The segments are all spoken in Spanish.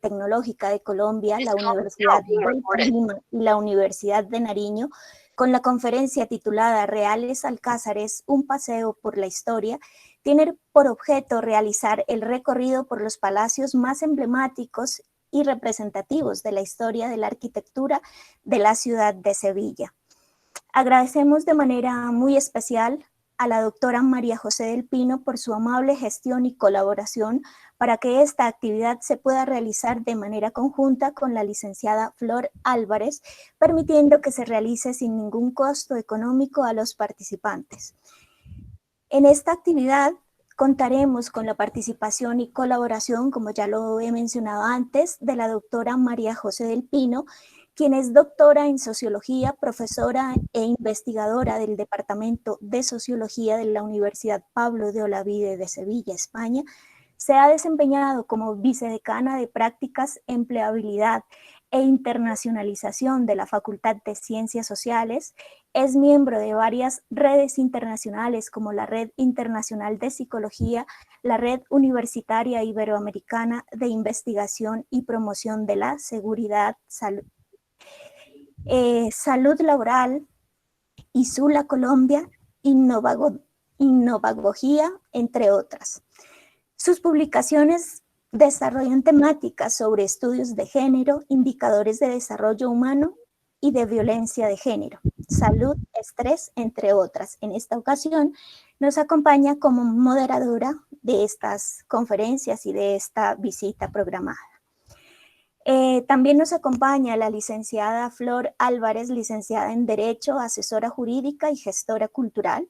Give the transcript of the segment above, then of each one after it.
Tecnológica de Colombia, la Universidad del Tolima y la Universidad de Nariño, con la conferencia titulada Reales Alcázares, un paseo por la historia, tiene por objeto realizar el recorrido por los palacios más emblemáticos y representativos de la historia de la arquitectura de la ciudad de Sevilla. Agradecemos de manera muy especial a la doctora María José del Pino por su amable gestión y colaboración para que esta actividad se pueda realizar de manera conjunta con la licenciada Flor Álvarez, permitiendo que se realice sin ningún costo económico a los participantes. En esta actividad contaremos con la participación y colaboración, como ya lo he mencionado antes, de la doctora María José del Pino, quien es doctora en Sociología, profesora e investigadora del Departamento de Sociología de la Universidad Pablo de Olavide de Sevilla, España. Se ha desempeñado como vicedecana de Prácticas, Empleabilidad e Internacionalización de la Facultad de Ciencias Sociales. Es miembro de varias redes internacionales como la Red Internacional de Psicología, la Red Universitaria Iberoamericana de Investigación y Promoción de la Seguridad, Salud Laboral, ISULA Colombia, Innovagogía, entre otras. Sus publicaciones desarrollan temáticas sobre estudios de género, indicadores de desarrollo humano y de violencia de género, salud, estrés, entre otras. En esta ocasión nos acompaña como moderadora de estas conferencias y de esta visita programada. También nos acompaña la licenciada Flor Álvarez, licenciada en Derecho, asesora jurídica y gestora cultural,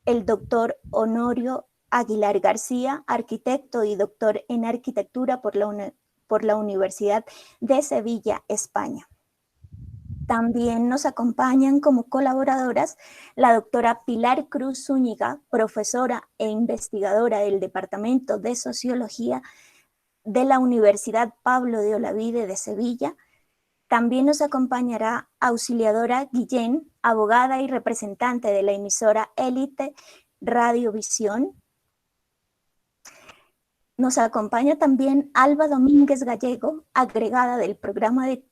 el doctor Honorio Aguilar García, arquitecto y doctor en arquitectura por la Universidad de Sevilla, España. También nos acompañan como colaboradoras la doctora Pilar Cruz Zúñiga, profesora e investigadora del Departamento de Sociología de la Universidad Pablo de Olavide de Sevilla. También nos acompañará Auxiliadora Guillén, abogada y representante de la emisora Élite Radiovisión. Nos acompaña también Alba Domínguez Gallego, agregada del programa de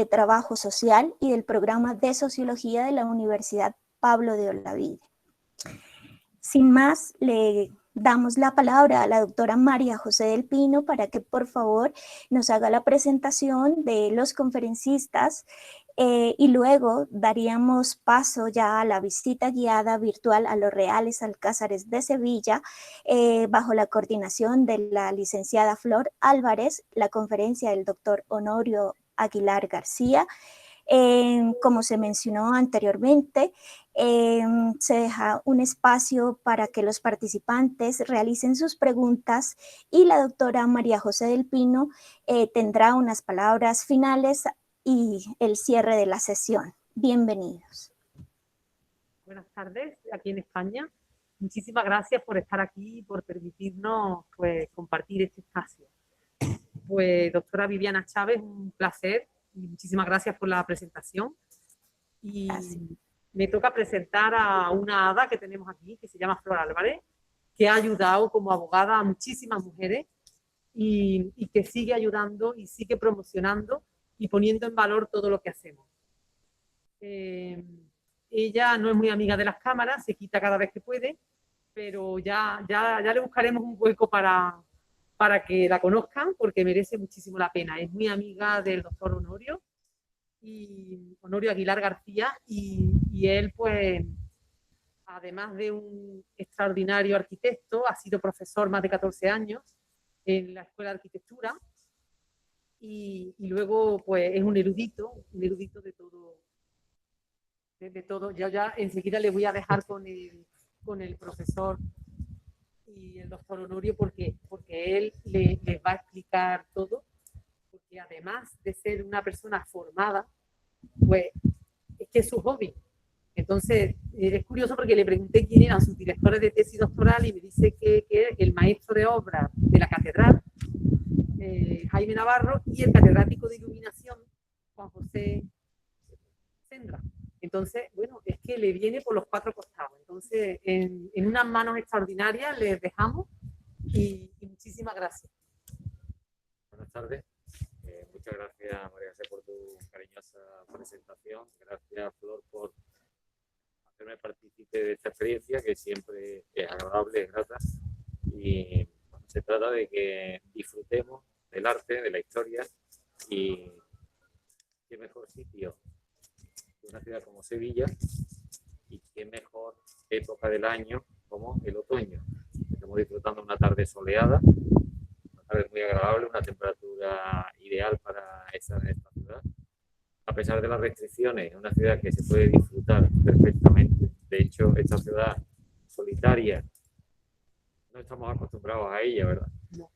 Trabajo Social y del programa de Sociología de la Universidad Pablo de Olavide. Sin más, le damos la palabra a la doctora María José del Pino para que por favor nos haga la presentación de los conferencistas y luego daríamos paso ya a la visita guiada virtual a los Reales Alcázares de Sevilla bajo la coordinación de la licenciada Flor Álvarez, la conferencia del doctor Honorio Aguilar García. Como se mencionó anteriormente, se deja un espacio para que los participantes realicen sus preguntas y la doctora María José del Pino tendrá unas palabras finales y el cierre de la sesión. Bienvenidos. Buenas tardes aquí en España. Muchísimas gracias por estar aquí y por permitirnos pues, compartir este espacio. Pues doctora Viviana Chávez, un placer y muchísimas gracias por la presentación. Y me toca presentar a una hada que tenemos aquí, que se llama Flor Álvarez, que ha ayudado como abogada a muchísimas mujeres y que sigue ayudando y sigue promocionando y poniendo en valor todo lo que hacemos. Ella no es muy amiga de las cámaras, se quita cada vez que puede, pero ya le buscaremos un hueco para que la conozcan, porque merece muchísimo la pena. Es muy amiga del doctor Honorio Aguilar García, y él, pues, además de un extraordinario arquitecto, ha sido profesor más de 14 años en la Escuela de Arquitectura, y luego, pues, es un erudito de todo. Ya enseguida le voy a dejar con el profesor y el doctor Honorio porque él les va a explicar todo, porque además de ser una persona formada, pues es que es su hobby. Entonces es curioso porque le pregunté quién eran sus directores de tesis doctoral y me dice que es el maestro de obra de la catedral, Jaime Navarro, y el catedrático de iluminación, Juan José Sendra. Entonces, bueno, es que le viene por los 4 costados. Entonces, en unas manos extraordinarias les dejamos y muchísimas gracias. Buenas tardes. Muchas gracias, María José, por tu cariñosa presentación. Gracias, Flor, por hacerme partícipe de esta experiencia, que siempre es agradable, es grata. Y se trata de que disfrutemos del arte, de la historia, y qué mejor sitio que una ciudad como Sevilla, y qué mejor época del año como el otoño. Estamos disfrutando una tarde soleada, una tarde muy agradable, una temperatura ideal para estar en esta ciudad. A pesar de las restricciones, es una ciudad que se puede disfrutar perfectamente. De hecho, esta ciudad solitaria, no estamos acostumbrados a ella, ¿verdad? No.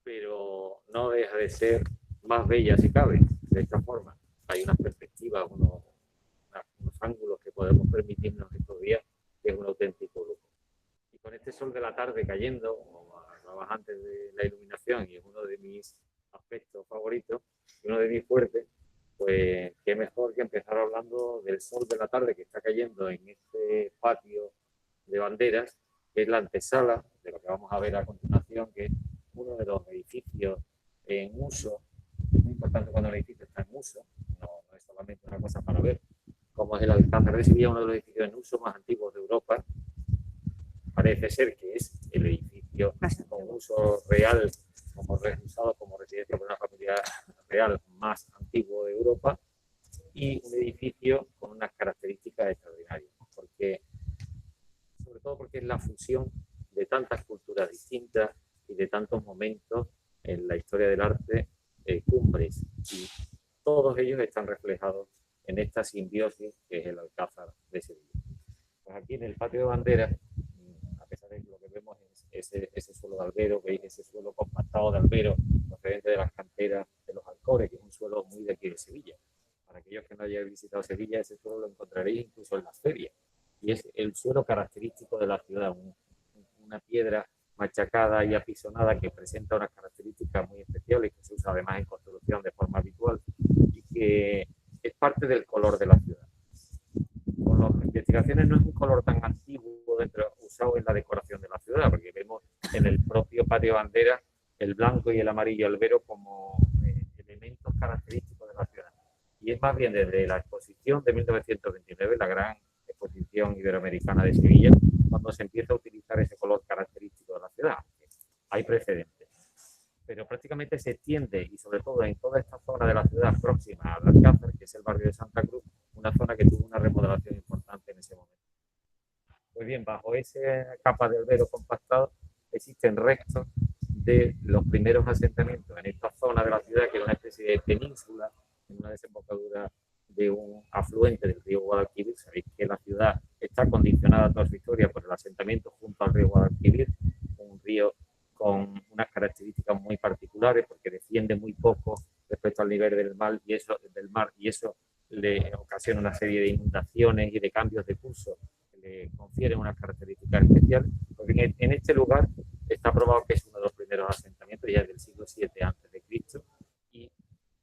Pero no deja de ser más bella si cabe, de esta forma. Hay unas perspectivas, unos ángulos que podemos permitirnos estos días, que es un auténtico lujo. Y con este sol de la tarde cayendo, como hablabas antes de la iluminación, y es uno de mis aspectos favoritos, uno de mis fuertes, pues qué mejor que empezar hablando del sol de la tarde que está cayendo en este patio de banderas, que es la antesala de lo que vamos a ver a continuación, que es uno de los edificios en uso. Es muy importante cuando el edificio está en uso, no es solamente una cosa para ver, como es el Alcázar de Sevilla, uno de los edificios en uso más antiguos de Europa. Parece ser que es el edificio con uso real, como usado como residencia por una familia real más antiguo de Europa, y un edificio con unas características extraordinarias, sobre todo porque es la fusión de tantas culturas distintas y de tantos momentos en la historia del arte, cumbres, y todos ellos están reflejados en esta simbiosis que es el Alcázar de Sevilla. Pues aquí en el patio de banderas, a pesar de que lo que vemos es ese suelo de albero, veis ese suelo compactado de albero procedente de las canteras de los Alcores, que es un suelo muy de aquí de Sevilla. Para aquellos que no hayan visitado Sevilla, ese suelo lo encontraréis incluso en las ferias. Y es el suelo característico de la ciudad, una piedra machacada y apisonada que presenta unas características muy especiales, que se usa además en construcción de forma habitual y que es parte del color de la ciudad. Con las investigaciones no es un color tan antiguo usado en la decoración de la ciudad, porque vemos en el propio patio de banderas el blanco y el amarillo albero como elementos característicos de la ciudad. Y es más bien desde la exposición de 1929, la gran exposición iberoamericana de Sevilla, cuando se empieza a utilizar ese color característico de la ciudad. Hay precedentes. Pero prácticamente se extiende, y sobre todo en toda esta zona de la ciudad próxima al Alcázar, que es el barrio de Santa Cruz, una zona que tuvo una remodelación importante en ese momento. Pues bien, bajo esa capa de albero compactado existen restos de los primeros asentamientos en esta zona de la ciudad, que era una especie de península, en una desembocadura de un afluente del río Guadalquivir. Sabéis que la ciudad está condicionada toda su historia por el asentamiento junto al río Guadalquivir, un río con unas características muy particulares porque desciende muy poco respecto al nivel del mar, y eso le ocasiona una serie de inundaciones y de cambios de curso que le confieren unas características especiales. Porque en este lugar está probado que es uno de los primeros asentamientos, ya del siglo VII a.C., y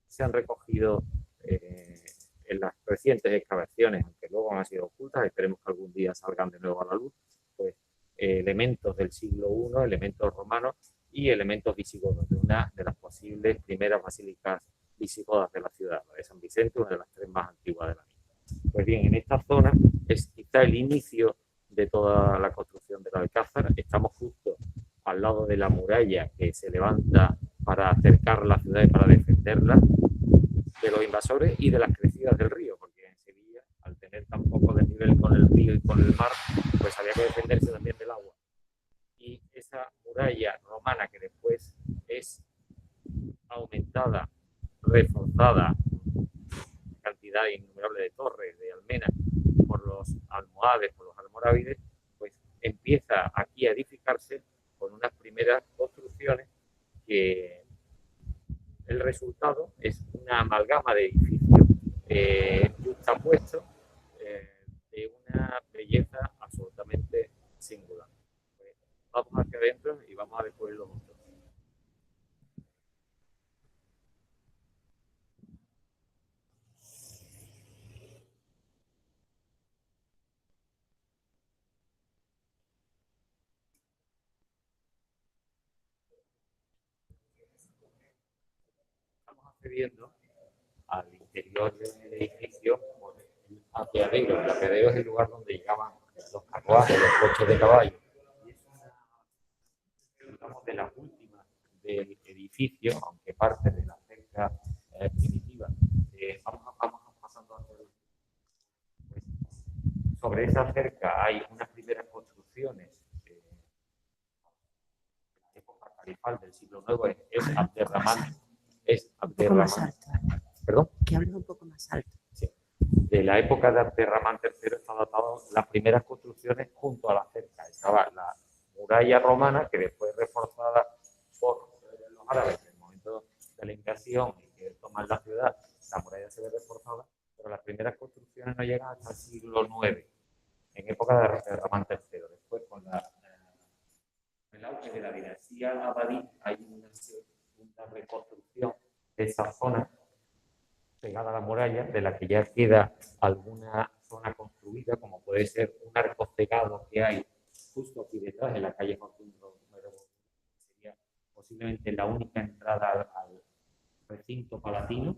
se han recogido en las recientes excavaciones, aunque luego han sido ocultas, esperemos que algún día salgan de nuevo a la luz, pues elementos del siglo I, elementos romanos y elementos visigodos, de una de las posibles primeras basílicas visigodas de la ciudad, la de San Vicente, una de las tres más antiguas de la misma. Pues bien, en esta zona es quizá el inicio de toda la construcción del Alcázar. Estamos justo al lado de la muralla que se levanta para acercar la ciudad y para defenderla de los invasores y de las crecidas del río, porque en Sevilla, al tener tan poco desnivel con el río y con el mar, pues había que defenderse también del agua. Y esa muralla romana, que después es aumentada, reforzada, cantidad innumerable de torres, de almenas, por los almohades, por los almorávides, pues empieza aquí a edificarse con unas primeras construcciones que el resultado es una amalgama de edificios justapuestos de una belleza absolutamente singular. Pues vamos hacia adentro y vamos a descubrir los otros. Vamos a accediendo al interior del edificio por el apeadero. El apeadero es el lugar donde llegaban los carruajes, los coches de caballo. Y es una, digamos, de las últimas del edificio, aunque parte de la cerca primitiva. Vamos pasando a hacer. Sobre esa cerca hay unas primeras construcciones de la época califal del siglo IX, es Abderramán. Un poco más alto. ¿Perdón? Que hable un poco más alto. Sí. De la época de Abderramán III están datadas las primeras construcciones junto a la cerca. Estaba la muralla romana, que después reforzada por los árabes en el momento de la invasión y que toman la ciudad, la muralla se ve reforzada, pero las primeras construcciones no llegan hasta el siglo IX, en época de Abderramán III. Después, con el auge de la dinastía abadí, hay una reconstrucción de esa zona pegada a la muralla, de la que ya queda alguna zona construida, como puede ser un arco cegado que hay justo aquí detrás, en la calle Facundo número 2, que sería posiblemente la única entrada al recinto palatino,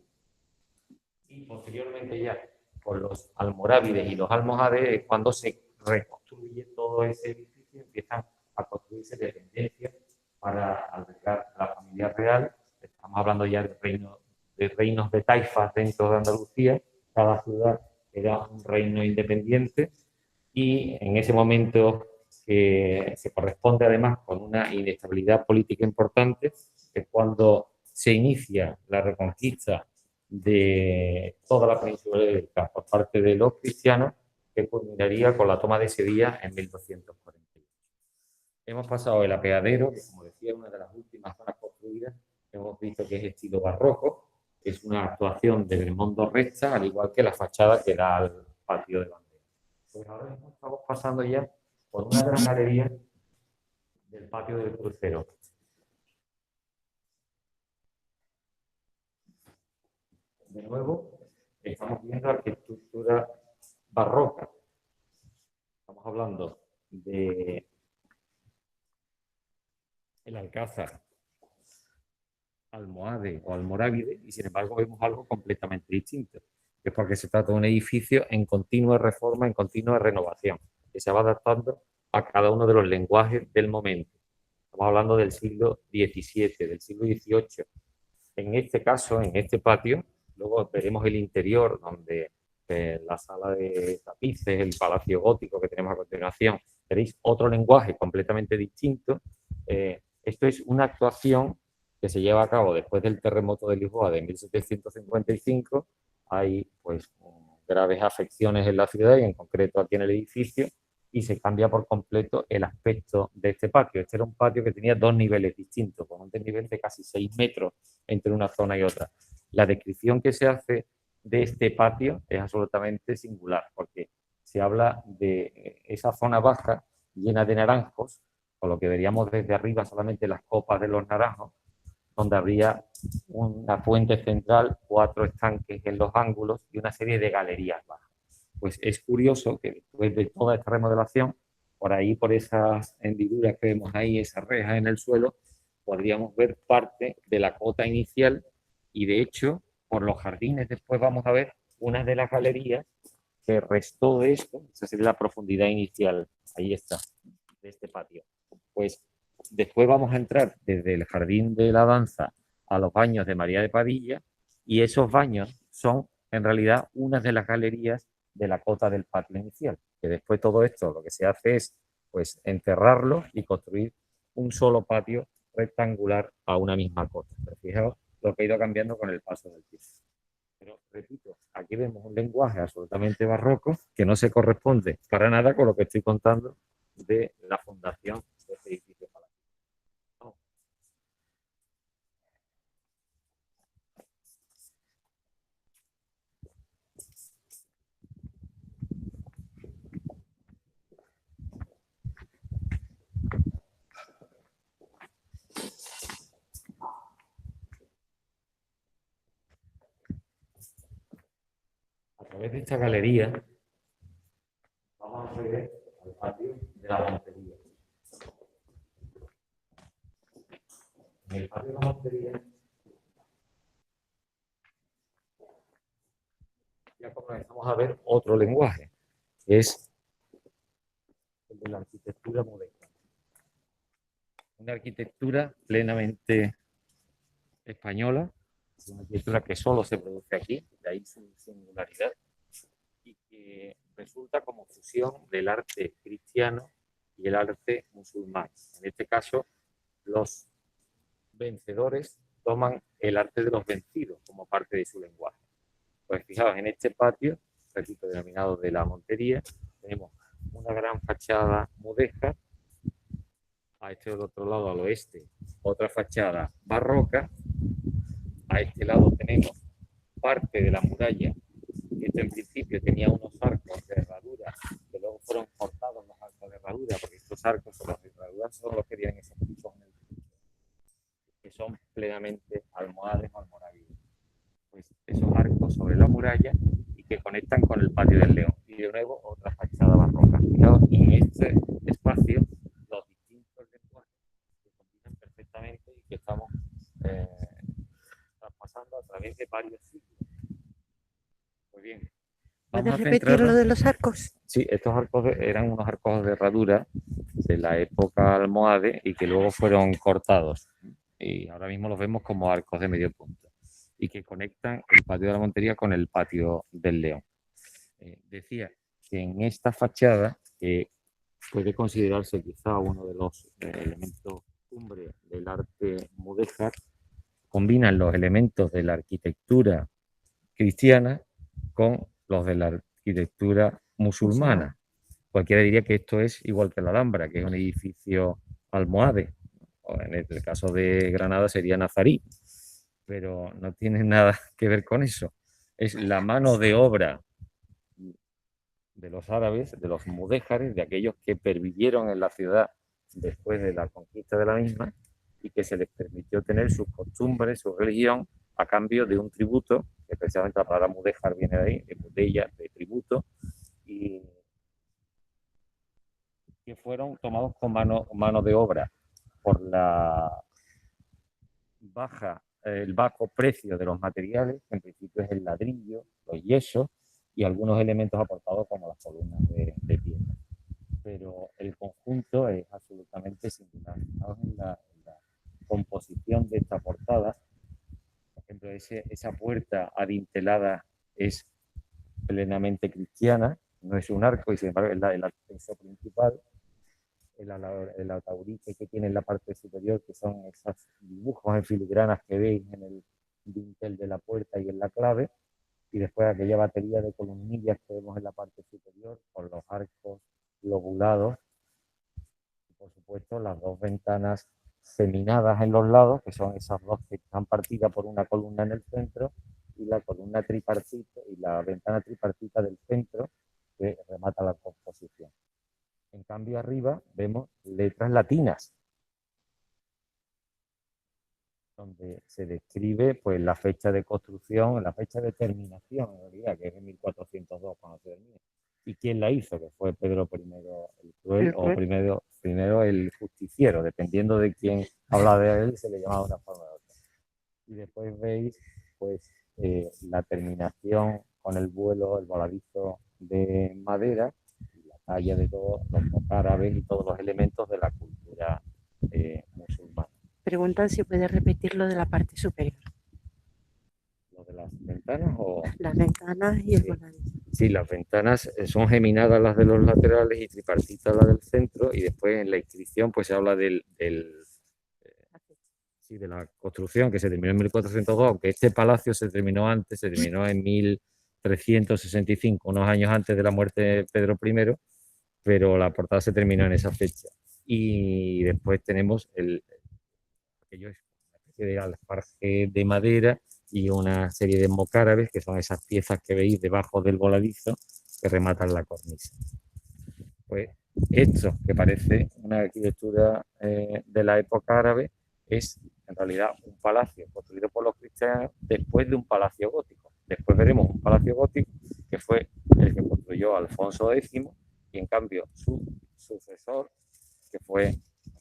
y posteriormente ya con los almorávides y los almohades, cuando se reconstruye todo ese edificio, empiezan a construirse dependencias para albergar a la familia real. Estamos hablando ya de reinos de taifas dentro de Andalucía. Cada ciudad era un reino independiente y en ese momento que se corresponde además con una inestabilidad política importante, es cuando se inicia la reconquista de toda la península ibérica por parte de los cristianos, que culminaría con la toma de Sevilla en 1248. Hemos pasado el apeadero, que como decía es una de las últimas zonas construidas. Hemos visto que es estilo barroco, es una actuación de Belmondo Resta, al igual que la fachada que da al patio de bandera. Pues ahora mismo estamos pasando ya por una de las galerías del patio del crucero. De nuevo, estamos viendo arquitectura barroca. Estamos hablando de el Alcázar, almohade o almorávide, y sin embargo vemos algo completamente distinto, que es porque se trata de un edificio en continua reforma, en continua renovación, que se va adaptando a cada uno de los lenguajes del momento. Estamos hablando del siglo XVII, del siglo XVIII. En este caso, en este patio, luego veremos el interior, donde la sala de tapices, el palacio gótico que tenemos a continuación, veréis otro lenguaje completamente distinto. Esto es una actuación que se lleva a cabo después del terremoto de Lisboa de 1755. Hay pues graves afecciones en la ciudad y en concreto aquí en el edificio, y se cambia por completo el aspecto de este patio. Este era un patio que tenía dos niveles distintos, con un desnivel de casi 6 metros entre una zona y otra. La descripción que se hace de este patio es absolutamente singular, porque se habla de esa zona baja llena de naranjos, con lo que veríamos desde arriba solamente las copas de los naranjos, donde habría una fuente central, 4 estanques en los ángulos y una serie de galerías bajas. Pues es curioso que después de toda esta remodelación, por ahí, por esas hendiduras que vemos ahí, esas rejas en el suelo, podríamos ver parte de la cota inicial, y de hecho, por los jardines después vamos a ver una de las galerías que restó de esto. Esa sería la profundidad inicial, ahí está, de este patio. Pues después vamos a entrar desde el jardín de la danza a los baños de María de Padilla, y esos baños son en realidad una de las galerías de la cota del patio inicial, que después todo esto lo que se hace es pues enterrarlo y construir un solo patio rectangular a una misma cota. Pero fijaos lo que ha ido cambiando con el paso del tiempo. Pero repito, aquí vemos un lenguaje absolutamente barroco que no se corresponde para nada con lo que estoy contando de la fundación de este edificio palatino. No. A través de esta galería vamos a ver al patio de la Montería. En el patio de la Montería ya comenzamos a ver otro lenguaje, que es el de la arquitectura moderna. Una arquitectura plenamente española, una arquitectura que solo se produce aquí, de ahí su singularidad, y que resulta como fusión del arte cristiano y el arte musulmán. En este caso, los vencedores toman el arte de los vencidos como parte de su lenguaje. Pues fijaos, en este patio, repito, denominado de la Montería, tenemos una gran fachada mudéjar, a este otro lado, al oeste, otra fachada barroca, a este lado tenemos parte de la muralla, que en principio tenía unos arcos de herradura, que luego fueron cortados los arcos de herradura, porque estos arcos o las herraduras son los que tienen esos picos en el techo, que son plenamente almohades o almoravides. Pues esos arcos sobre la muralla y que conectan con el patio del León. Y de nuevo otra fachada barroca. Fijaos, en este espacio los distintos lenguajes se combinan perfectamente y que estamos traspasando a través de varios siglos. Muy bien. ¿Puedes repetir lo de los arcos? Sí, estos arcos eran unos arcos de herradura de la época almohade y que luego fueron cortados. Y ahora mismo los vemos como arcos de medio punto y que conectan el patio de la Montería con el patio del León. Decía que en esta fachada, que puede considerarse quizá uno de los elementos cumbre del arte mudéjar, combinan los elementos de la arquitectura cristiana con los de la arquitectura musulmana. Cualquiera diría que esto es igual que la Alhambra, que es un edificio almohade, o en el caso de Granada sería nazarí, pero no tiene nada que ver con eso. Es la mano de obra de los árabes, de los mudéjares, de aquellos que pervivieron en la ciudad después de la conquista de la misma y que se les permitió tener sus costumbres, su religión, a cambio de un tributo, que precisamente la palabra mudéjar viene de ahí, de mudella, de tributo, y que fueron tomados con mano de obra por el bajo precio de los materiales, que en principio es el ladrillo, los yesos y algunos elementos aportados como las columnas de piedra. Pero el conjunto es absolutamente singular. Fijaos en la composición de esta portada. Por ejemplo, esa puerta adintelada es plenamente cristiana, no es un arco y sin embargo es el acceso principal. El ataurique que tiene en la parte superior, que son esos dibujos en filigranas que veis en el dintel de la puerta y en la clave, y después aquella batería de columnillas que vemos en la parte superior, con los arcos lobulados, y por supuesto las dos ventanas geminadas en los lados, que son esas dos que están partidas por una columna en el centro, y la columna tripartita, y la ventana tripartita del centro, que remata la composición. En cambio, arriba vemos letras latinas, donde se describe pues, la fecha de construcción, la fecha de terminación, en realidad, que es en 1402 cuando se termina. ¿Y quién la hizo? Que fue Pedro I el Cruel o primero el Justiciero, dependiendo de quién habla de él, se le llamaba de una forma u otra. Y después veis pues, la terminación con el vuelo, el voladizo de madera, talla de todos los mocárabes y todos los elementos de la cultura musulmana. Preguntan si puedes repetir lo de la parte superior. ¿Lo de las ventanas o...? Las ventanas y el voladizo. Sí, las ventanas son geminadas las de los laterales y tripartitas las del centro, y después en la inscripción pues se habla de la construcción que se terminó en 1402, aunque este palacio se terminó antes, se terminó en 1365, unos años antes de la muerte de Pedro I, pero la portada se terminó en esa fecha. Y después tenemos aquello es una especie de alfarje de madera y una serie de mocárabes, que son esas piezas que veis debajo del voladizo que rematan la cornisa. Pues esto, que parece una arquitectura de la época árabe, es en realidad un palacio construido por los cristianos después de un palacio gótico. Después veremos un palacio gótico que fue el que construyó Alfonso X, y en cambio su sucesor, que fue,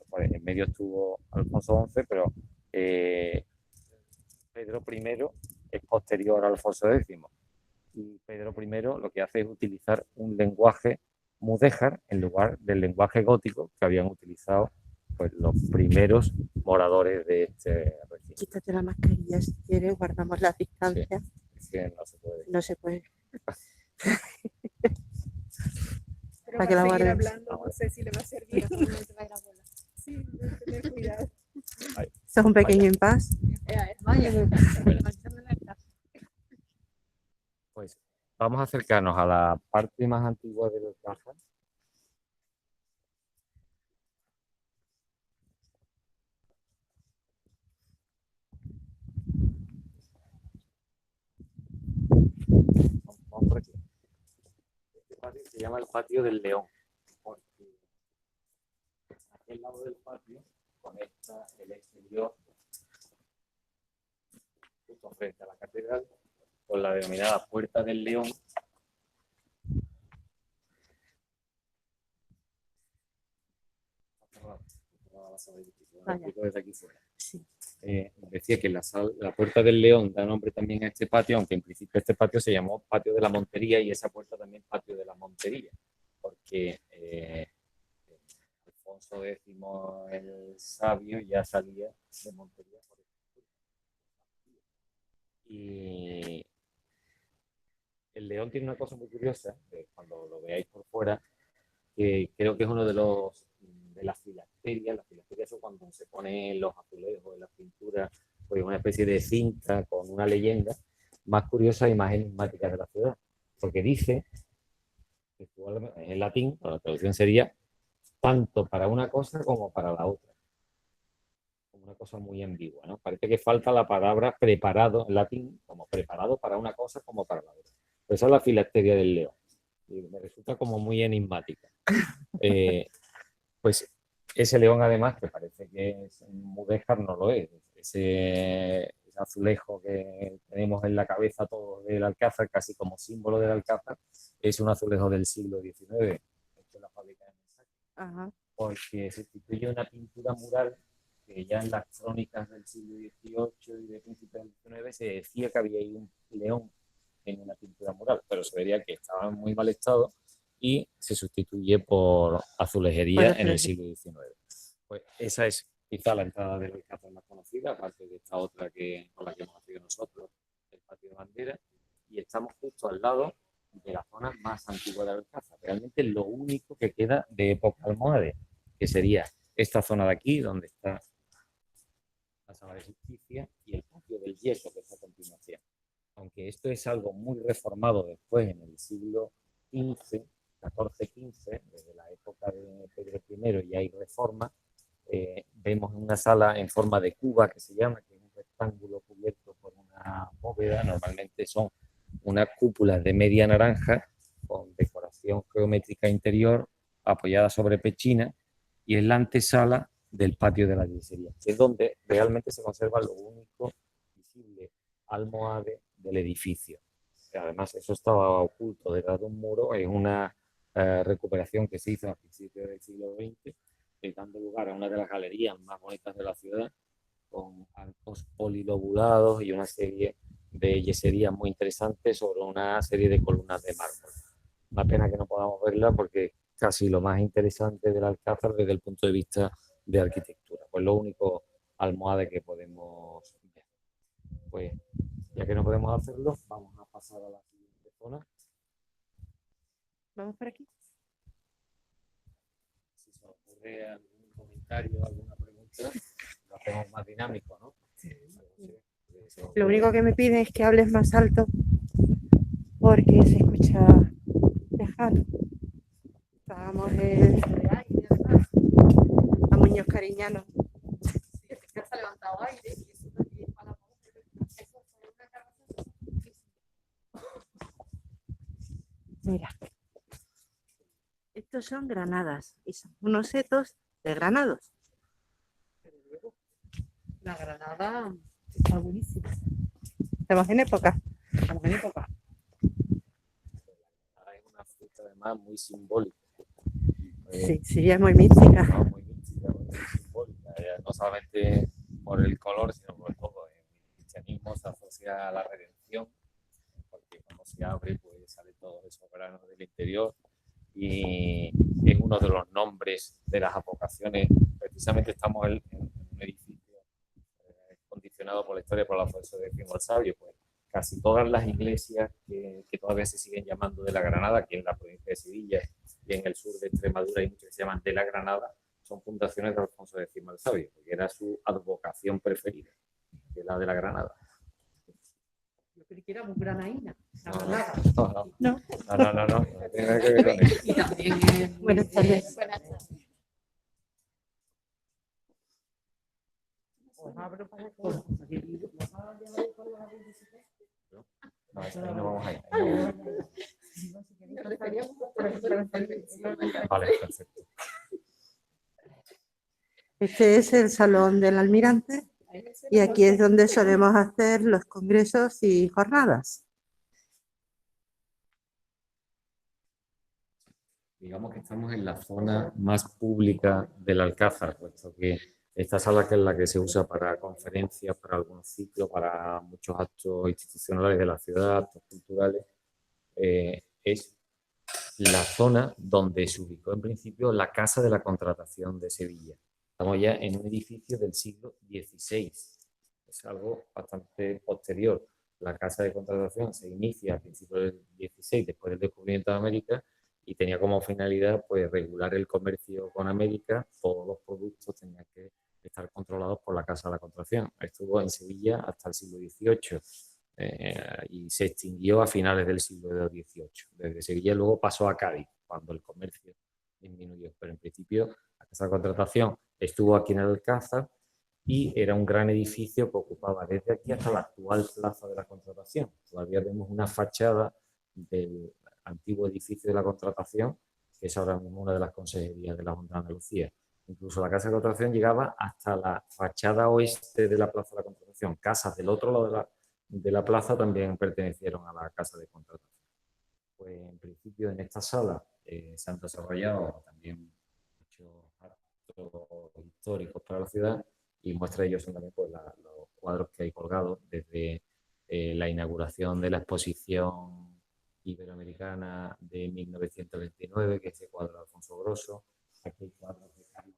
pues, en medio estuvo Alfonso XI, pero Pedro I es posterior a Alfonso X. y Pedro I lo que hace es utilizar un lenguaje mudéjar en lugar del lenguaje gótico que habían utilizado pues, los primeros moradores de este recinto. Quítate la mascarilla si quieres, guardamos la distancia. Sí, es que no se puede. No se puede. Pero Para que la seguir guardes. hablando, no sé si le va a servir. Sí, debe tener cuidado. Ahí. Esto es un pequeño impasse. Vaya, Pues vamos a acercarnos a la parte más antigua del Alcázar. Vamos por aquí. Este patio se llama el Patio del León, porque a aquel lado del patio conecta el exterior, justo frente a la catedral, con la denominada Puerta del León. Desde aquí fuera. Sí. Decía que la Puerta del León da nombre también a este patio, aunque en principio este patio se llamó Patio de la Montería y esa puerta también Patio de la Montería, porque Alfonso X el Sabio ya salía de Montería por esta puerta. Y el León tiene una cosa muy curiosa, cuando lo veáis por fuera, que creo que es uno de las filacterias. Las filacterias son cuando se ponen los azulejos en las pinturas, pues una especie de cinta con una leyenda más curiosa y más enigmática de la ciudad. Porque dice, en latín, la traducción sería tanto para una cosa como para la otra. Como una cosa muy ambigua, ¿no? Parece que falta la palabra preparado en latín, como preparado para una cosa como para la otra. Pero esa es la filacteria del León. Y me resulta como muy enigmática. Pues ese león, además, que parece que es un mudéjar, no lo es. Ese azulejo que tenemos en la cabeza todos del Alcázar, casi como símbolo del Alcázar, es un azulejo del siglo XIX, hecho en la fábrica de mensajes. Ajá. Porque sustituye una pintura mural que ya en las crónicas del siglo XVIII y de principios del XIX se decía que había ahí un león en una pintura mural, pero se vería que estaba en muy mal estado y se sustituye por azulejería en el siglo XIX. Pues esa es quizá la entrada del Alcázar más conocida, aparte de esta otra con la que hemos nacido nosotros, el Patio de Bandera, y estamos justo al lado de la zona más antigua del Alcázar. Realmente lo único que queda de época almohade, que sería esta zona de aquí, donde está la Sala de Justicia, y el Patio del Yeso, que está a continuación. Aunque esto es algo muy reformado después en el siglo XV, 14-15, desde la época de Pedro I, y hay reforma, vemos una sala en forma de cuba que se llama, que es un rectángulo cubierto por una bóveda, normalmente son unas cúpulas de media naranja con decoración geométrica interior apoyada sobre pechina, y es la antesala del patio de la yesería, que es donde realmente se conserva lo único visible almohade del edificio. Además, eso estaba oculto detrás de un muro, es una recuperación que se hizo a principios del siglo XX, dando lugar a una de las galerías más bonitas de la ciudad, con arcos polilobulados y una serie de yeserías muy interesantes sobre una serie de columnas de mármol. Una pena que no podamos verla porque es casi lo más interesante del Alcázar desde el punto de vista de arquitectura. Pues lo único almohade que podemos ver. Pues ya que no podemos hacerlo, vamos a pasar a la siguiente zona. Vamos por aquí. Si se os ocurre algún comentario, alguna pregunta, lo hacemos más dinámico, ¿no? Sí. Lo único que me pide es que hables más alto porque se escucha lejano. Estábamos a Muñoz Cariñano. Se ha levantado aire y eso también para la Mira, estos son granadas y son unos setos de granados. La granada está buenísima. Estamos en época. Estamos en época. Es una fruta además muy simbólica. Sí, sí, es muy mística. No, muy mística, muy simbólica. No solamente por el color, sino por todo. El cristianismo se asocia a la redención, porque cuando se abre, pues sale todo eso grano del interior y es uno de los nombres de las advocaciones. Precisamente estamos en un edificio condicionado por la historia por Alfonso X el Sabio, pues casi todas las iglesias que todavía se siguen llamando de la Granada, aquí en la provincia de Sevilla y en el sur de Extremadura hay muchas que se llaman de la Granada, son fundaciones de Alfonso X el Sabio, porque era su advocación preferida, que la de la Granada. Yo creí que era muy granaína. No tiene nada que ver con eso. Y también Buenas tardes. No, eso ahí no vamos a ir. Vale, perfecto. Este es el Salón del Almirante y aquí es donde solemos hacer los congresos y jornadas. Digamos que estamos en la zona más pública del Alcázar, puesto que esta sala, que es la que se usa para conferencias, para algunos ciclos, para muchos actos institucionales de la ciudad, actos culturales, es la zona donde se ubicó en principio la Casa de la Contratación de Sevilla. Estamos ya en un edificio del siglo XVI. Es algo bastante posterior. La Casa de Contratación se inicia a principios del XVI, después del descubrimiento de América, y tenía como finalidad pues, regular el comercio con América. Todos los productos tenían que estar controlados por la Casa de la Contratación. Estuvo en Sevilla hasta el siglo XVIII y se extinguió a finales del siglo XVIII. Desde Sevilla luego pasó a Cádiz, cuando el comercio disminuyó. Pero en principio la Casa de Contratación estuvo aquí en el Alcázar y era un gran edificio que ocupaba desde aquí hasta la actual Plaza de la Contratación. Todavía vemos una fachada del antiguo edificio de la Contratación, que es ahora mismo una de las consejerías de la Junta de Andalucía. Incluso la Casa de Contratación llegaba hasta la fachada oeste de la Plaza de la Contratación. Casas del otro lado de la plaza también pertenecieron a la Casa de Contratación. Pues en principio en esta sala se han desarrollado también muchos actos históricos para la ciudad y muestra de ellos son también pues, los cuadros que hay colgados desde la inauguración de la exposición iberoamericana de 1929, que es el cuadro de Alfonso Grosso. Aquí hay cuadros de Carlos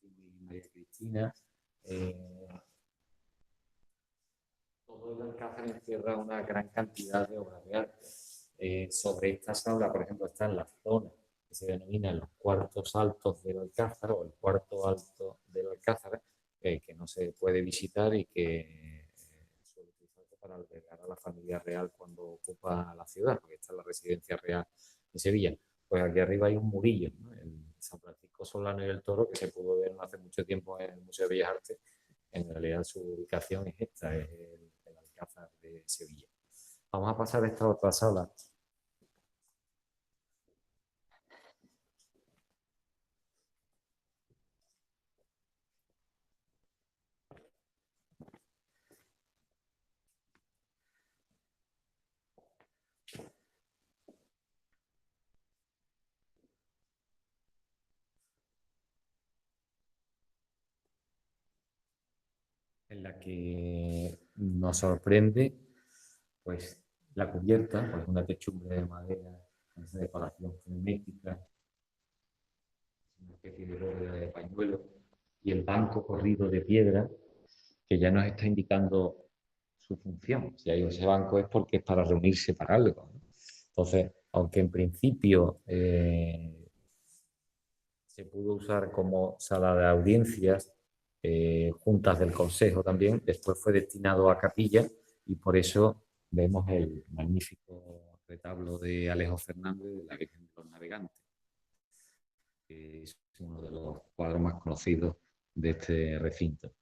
y María Cristina. Todo el Alcázar encierra una gran cantidad de obras de arte. Sobre esta sala, por ejemplo, está en la zona que se denomina los cuartos altos del Alcázar o el cuarto alto del Alcázar, que no se puede visitar y que suele utilizarse para albergar a la familia real cuando ocupa la ciudad, porque esta es la residencia real de Sevilla. Pues aquí arriba hay un murillo, ¿no? El San Francisco Solano y el Toro, que se pudo ver no hace mucho tiempo en el Museo de Bellas Artes. En realidad su ubicación es esta, es el Alcázar de Sevilla. Vamos a pasar a esta otra sala. En la que nos sorprende pues, la cubierta, pues una techumbre de madera, con esa decoración geométrica, una especie de bóveda de pañuelo, y el banco corrido de piedra, que ya nos está indicando su función. Si hay ese banco es porque es para reunirse para algo, ¿no? Entonces, aunque en principio se pudo usar como sala de audiencias, juntas del Consejo también, después fue destinado a capilla y por eso vemos el magnífico retablo de Alejo Fernández de la Virgen de los Navegantes, que es uno de los cuadros más conocidos de este recinto.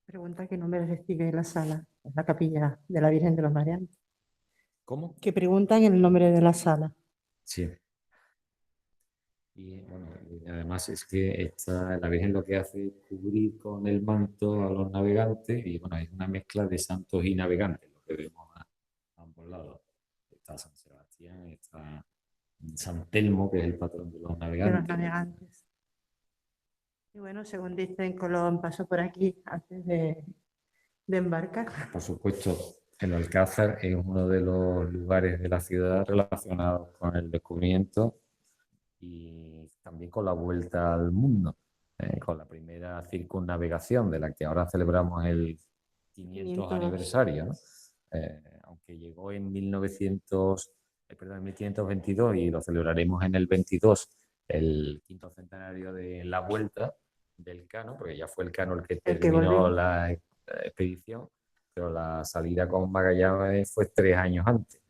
Pregunta qué nombre recibe la sala, la capilla de la Virgen de los Navegantes. ¿Cómo? Que preguntan el nombre de la sala. Sí. Y bueno, y además es que la Virgen lo que hace es cubrir con el manto a los navegantes y bueno, es una mezcla de santos y navegantes, lo que vemos a ambos lados. Está San Sebastián, está San Telmo, que es el patrón de los navegantes. De los navegantes. Y bueno, según dicen, Colón pasó por aquí antes de embarcar. Por supuesto, El Alcázar es uno de los lugares de la ciudad relacionados con el descubrimiento y también con la vuelta al mundo, con la primera circunnavegación de la que ahora celebramos el 500 aniversario, ¿no? Aunque llegó en 1522 y lo celebraremos en el 22, el quinto centenario de la vuelta del Cano, porque ya fue el Cano el que terminó la expedición, pero la salida con Magallanes fue 3 años antes.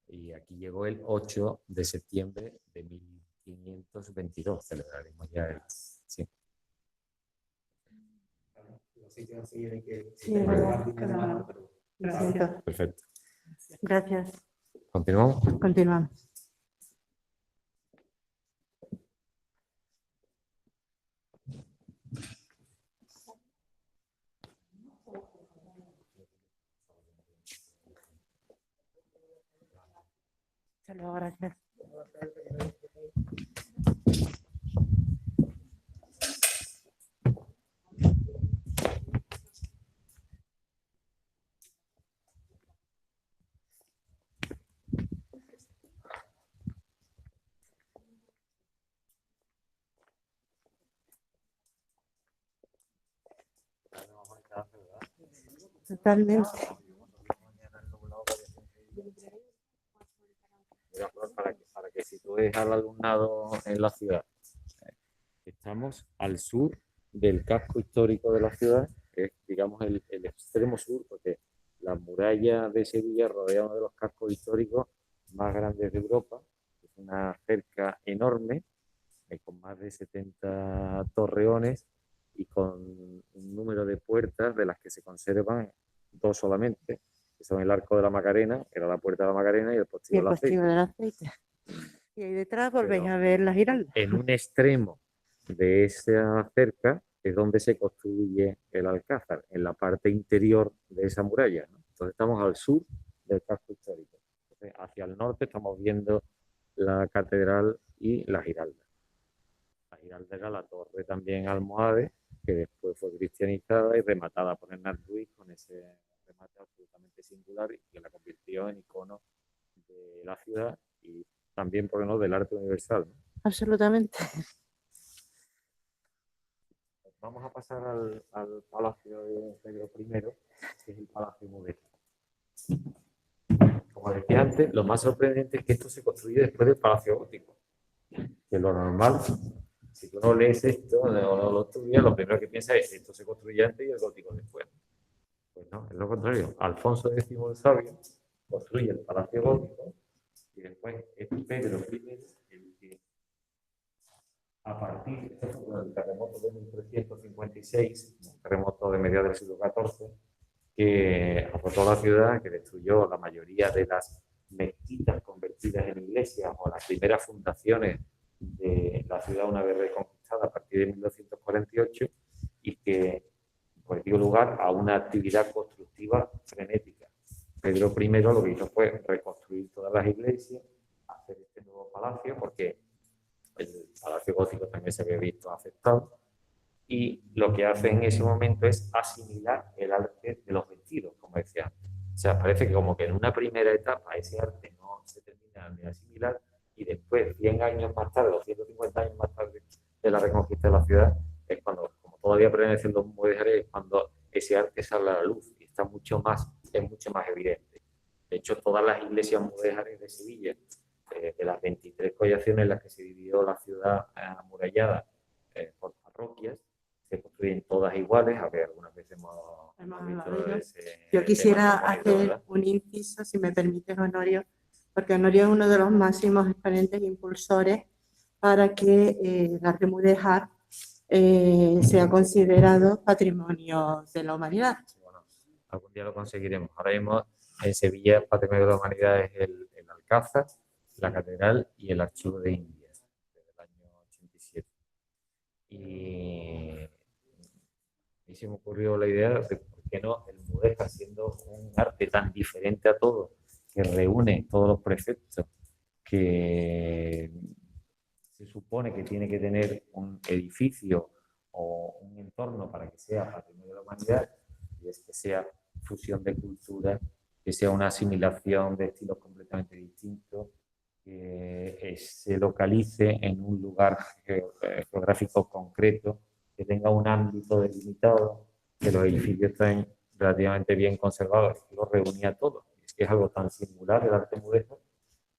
Y aquí llegó el 8 de septiembre de 1522. Celebraremos ya el... Sí. Perfecto. Gracias. ¿Continuamos? Continuamos. Hasta luego, gracias. Totalmente. Para que sitúes al alumnado en la ciudad. Estamos al sur del casco histórico de la ciudad, que es, digamos, el extremo sur, porque la muralla de Sevilla rodea uno de los cascos históricos más grandes de Europa. Es una cerca enorme, con más de 70 torreones y con un número de puertas de las que se conservan 2 solamente, que son el Arco de la Macarena, que era la puerta de la Macarena, y el Postigo del Aceite. Y ahí detrás volvéis a ver la Giralda. En un extremo de esa cerca es donde se construye el Alcázar, en la parte interior de esa muralla, ¿no? Entonces estamos al sur del casco histórico. Entonces, hacia el norte estamos viendo la catedral y la Giralda. La Giralda era la torre también almohade, que después fue cristianizada y rematada por Hernán Ruiz con ese remate absolutamente singular y que la convirtió en icono de la ciudad y también, por qué no, del arte universal, ¿no? Absolutamente. Vamos a pasar al Palacio de Pedro I, que es el Palacio Mudéjar. Como decía antes, lo más sorprendente es que esto se construye después del Palacio Gótico. Que lo normal, si tú no lees esto o no lo estudias, lo primero que piensas es esto se construye antes y el Gótico después. Pues no, es lo contrario. Alfonso X el Sabio construye el Palacio Gótico y después es Pedro I el que, a partir del terremoto de 1356, un terremoto de mediados del siglo XIV, que azotó la ciudad, que destruyó la mayoría de las mezquitas convertidas en iglesias o las primeras fundaciones de la ciudad una vez reconquistada a partir de 1248 y que pues, dio lugar a una actividad constructiva frenética. Pedro I lo que hizo fue reconstruir todas las iglesias, hacer este nuevo palacio, porque el Palacio Gótico también se había visto afectado, y lo que hace en ese momento es asimilar el arte de los vestidos, como decía antes. O sea, parece que como que en una primera etapa ese arte no se termina de asimilar y después, 100 años más tarde, o 150 años más tarde de la reconquista de la ciudad, es cuando, como todavía pertenecen los mudéjares, es cuando ese arte sale a la luz y está es mucho más evidente. De hecho, todas las iglesias mudéjares de Sevilla, de las 23 collaciones en las que se dividió la ciudad amurallada por parroquias, se construyen todas iguales. A ver, algunas veces hemos visto ese. Yo quisiera hacer un inciso, si me permites, Honorio, porque Honorio es uno de los máximos exponentes e impulsores para que el arte mudéjar sea considerado patrimonio de la humanidad. Bueno, algún día lo conseguiremos. Ahora mismo en Sevilla, patrimonio de la humanidad es el Alcázar, la catedral y el Archivo de Indias, desde el año 87. Y se me ocurrió la idea de por qué no el mudéjar, siendo un arte tan diferente a todo, que reúne todos los preceptos que se supone que tiene que tener un edificio o un entorno para que sea patrimonio de la humanidad, y es que sea fusión de cultura que sea una asimilación de estilos completamente distintos, que se localice en un lugar geográfico concreto, que tenga un ámbito delimitado, que los edificios estén relativamente bien conservados, que lo reunía todo. Es que es algo tan singular el arte mudéjar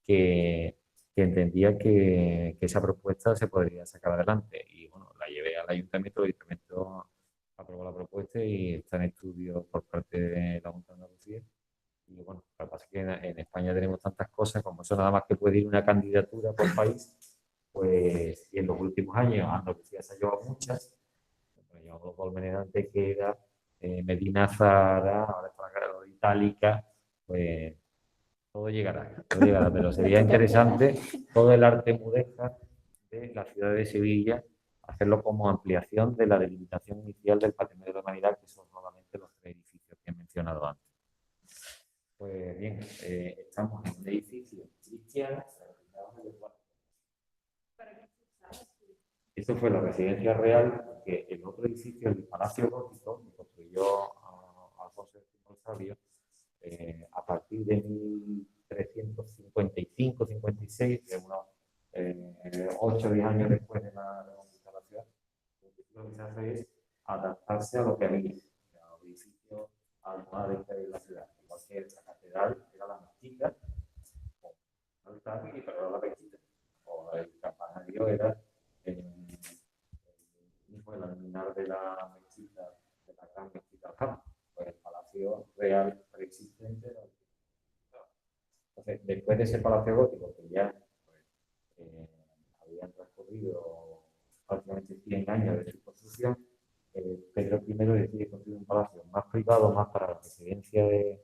que entendía que esa propuesta se podría sacar adelante. Y bueno, la llevé al ayuntamiento, el ayuntamiento aprobó la propuesta y está en estudio por parte de la Junta de Andalucía. Y bueno, lo que pasa es que en España tenemos tantas cosas, como eso nada más que puede ir una candidatura por país, pues, y en los últimos años Andalucía se ha llevado muchas, se ha llevado Colmenero, Antequera, Medina Zara, ahora está la Itálica, pues todo llegará, pero sería interesante todo el arte mudéjar de la ciudad de Sevilla, hacerlo como ampliación de la delimitación inicial del patrimonio de la humanidad, que son solamente los tres edificios que he mencionado antes. Pues bien, estamos en un edificio cristiano. Esto fue la residencia real, que el otro edificio, el Palacio Gótico, que construyó Alfonso el Sabio, a partir de 1355-56, de unos 8 o 10 años después de la conquista de la ciudad, lo que se hace es adaptarse a lo que había, a los edificios almohades que hay en la ciudad. Igual que la catedral era la mezquita, o el altar, pero era la mezquita, o el campanario era el alminar de la mezquita, de la gran mezquita Alhambra, pues el palacio real preexistente. Entonces, después de ese palacio gótico, que ya pues, habían transcurrido prácticamente 100 años de su construcción, Pedro I decide construir un palacio más privado, más para la residencia de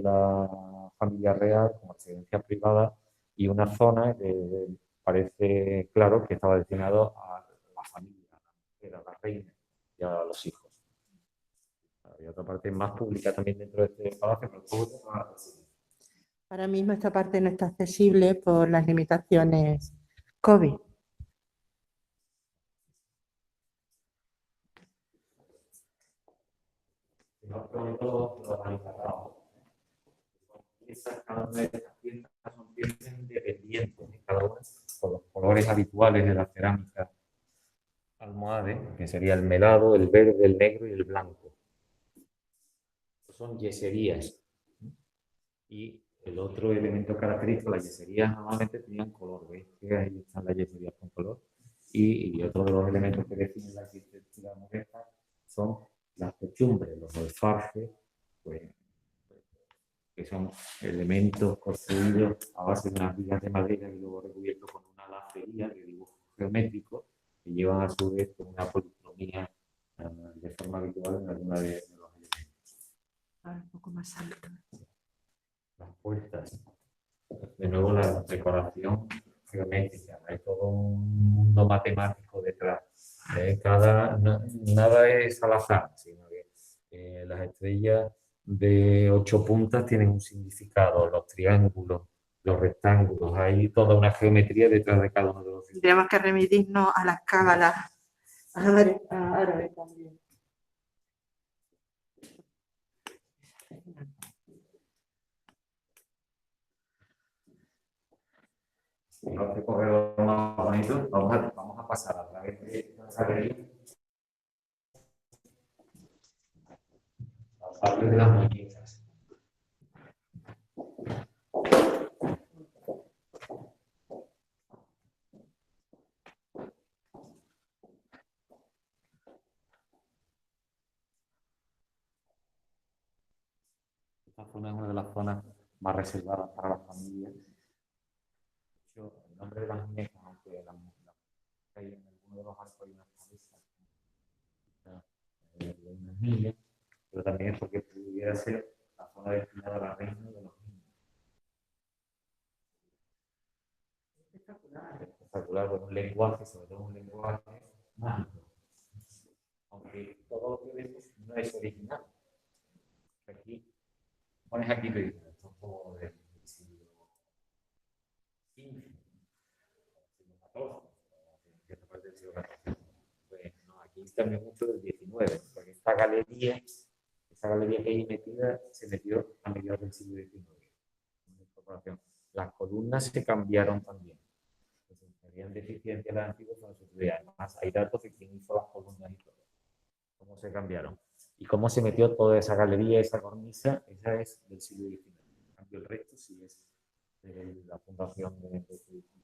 la familia real, como residencia privada, y una zona que parece claro que estaba destinado a la familia, a la reina y a los hijos. Había otra parte más pública también dentro de este palacio, pero todo para la residencia. Ahora mismo esta parte no está accesible por las limitaciones COVID. Cada una de estas piezas son piezas independientes, cada una con los colores habituales de la cerámica almohade, que sería el melado, el verde, el negro y el blanco. Son yeserías. Y el otro elemento característico, las yeserías normalmente tenían color, ¿veis? Que ahí están las yeserías con color. Y otro de los elementos que definen la arquitectura mudéjar son las techumbres, los alfarjes, pues, que son elementos construidos a base de unas vigas de madera y luego recubiertos con una lacería de dibujo geométrico que llevan a su vez una policromía de forma habitual en alguna de los elementos. Un poco más alto. Las puertas, de nuevo la decoración geométrica, hay todo un mundo matemático detrás. Nada es al azar, sino que las estrellas de 8 puntas tienen un significado, los triángulos, los rectángulos, hay toda una geometría detrás de cada uno de los. Tendríamos que remitirnos a las cábalas árabes también. Este corredor más bonito, vamos a pasar a través de la galería. A través de las muñecas. Esta zona es una de las zonas más reservadas para las familias. El nombre de las muñecas, aunque hay en alguno de los arcos hay unas cabezas de unas niñas, pero también es porque pudiera ser la zona destinada a la reina de los niños. Espectacular, con un lenguaje, sobre todo un lenguaje mágico. Aunque todo lo que vemos no es original. Aquí, pones aquí que esto es como del siglo XV, siglo XIV, cierta parte del siglo XIV. Pues no, aquí también mucho del XIX, porque esta galería esa galería que hay metida se metió a mediados del siglo XIX. Una incorporación. Las columnas se cambiaron también. Habían deficiencias las antiguas, no se sustituían. Además, hay datos de quién hizo las columnas y todo. Cómo se cambiaron. Y cómo se metió toda esa galería, esa cornisa, esa es del siglo XIX. En cambio, el resto sí es de la fundación de este edificio.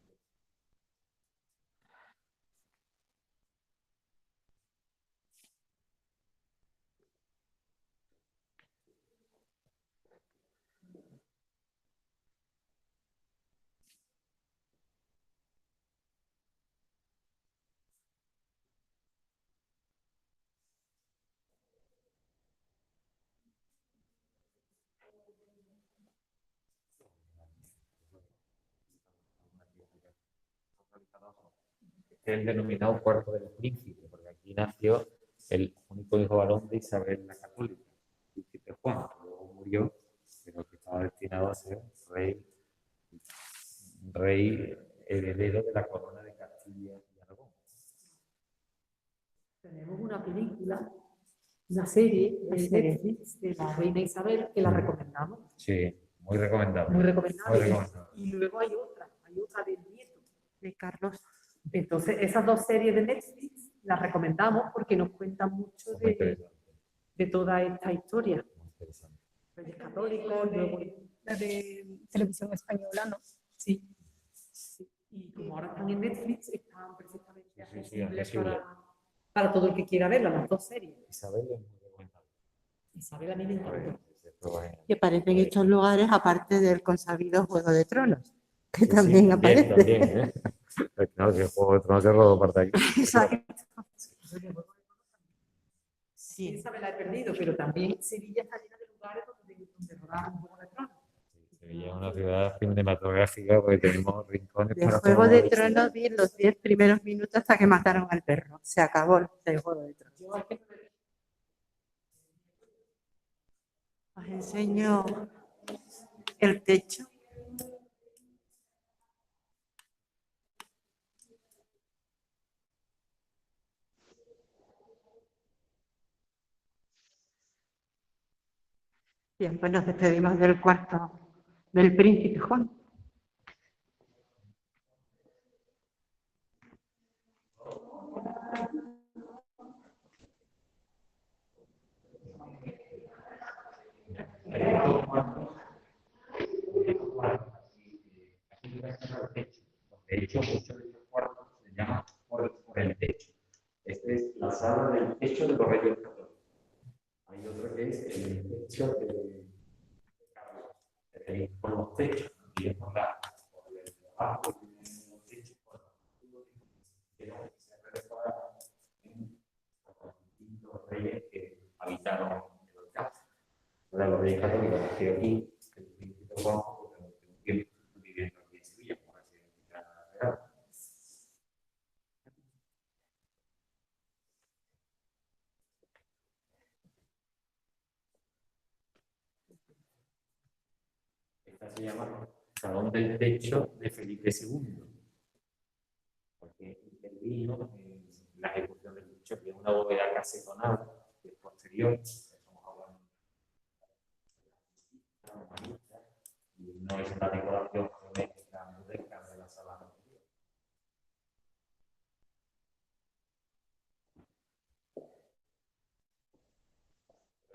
El denominado cuarto del príncipe, porque aquí nació el único hijo varón de Isabel la Católica, el príncipe Juan, que luego murió, pero que estaba destinado a ser rey heredero de la corona de Castilla y Aragón. Tenemos una película, una serie de Netflix de la reina Isabel que la recomendamos. Sí, muy recomendable. Muy recomendable. Muy recomendable. Y luego hay otra del nieto de Carlos. Entonces, esas dos series de Netflix las recomendamos porque nos cuentan mucho de toda esta historia. Muy interesante. Reyes católicos, luego La de televisión española, ¿no? sí. Sí. Y como ahora están en Netflix, están perfectamente accesibles para todo el que quiera verla, las dos series. Isabel es muy recomendable. Isabel a mí me encanta. Y aparece en estos lugares, aparte del consabido Juego de Tronos, que Sí, también aparece. También, ¿eh? Claro, que el Juego de Tronos se rodó parte aquí. Exacto. Sí, Isabel la he perdido, pero también Sevilla está llena de lugares donde rodar un Juego de Tronos. Sevilla es una ciudad cinematográfica porque tenemos rincones De para Juego todo de el Tronos vi los 10 primeros minutos hasta que mataron al perro. Se acabó el Juego de Tronos. Os enseño el techo. Bien, pues nos despedimos del cuarto del príncipe Juan. De hecho, muchos de estos cuartos se llaman por el techo. Esta es la sala del techo de los Reyes Católicos. Hay otro que es el techo de Carlos. Con los techos, y es por el abajo, los techos, que no se reparan en los distintos reyes que habitaron en el campo. Los Reyes Católicos nació aquí, el príncipe Juan, porque un tiempo viviendo aquí en Sevilla, como residencia real. Esta se llama Salón del Techo de Felipe II, porque intervino en la ejecución del techo, que es una bóveda casetonada, que es posterior, estamos hablando de la humanista, y no es la decoración geométrica mudéjar de la sala anterior.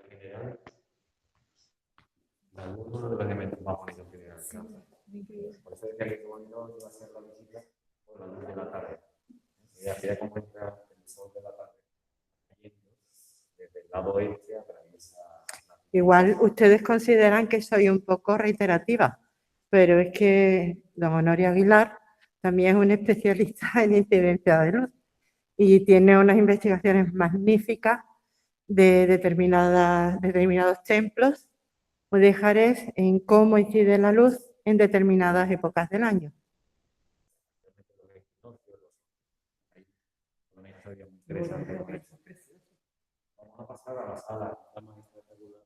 En general, uno de los elementos más bonitos que tiene la casa. Por eso decía que bonito iba a ser la visita por la luz de la tarde. Y así es como entra el sol de la tarde, cayendo desde el lado oeste atraviesa. Igual ustedes consideran que soy un poco reiterativa, pero es que don Honorio Aguilar también es un especialista en incidencia de luz y tiene unas investigaciones magníficas de determinados templos o dejares en cómo incide la luz en determinadas épocas del año. Una historia muy interesante. Vamos a pasar a la sala más espectacular.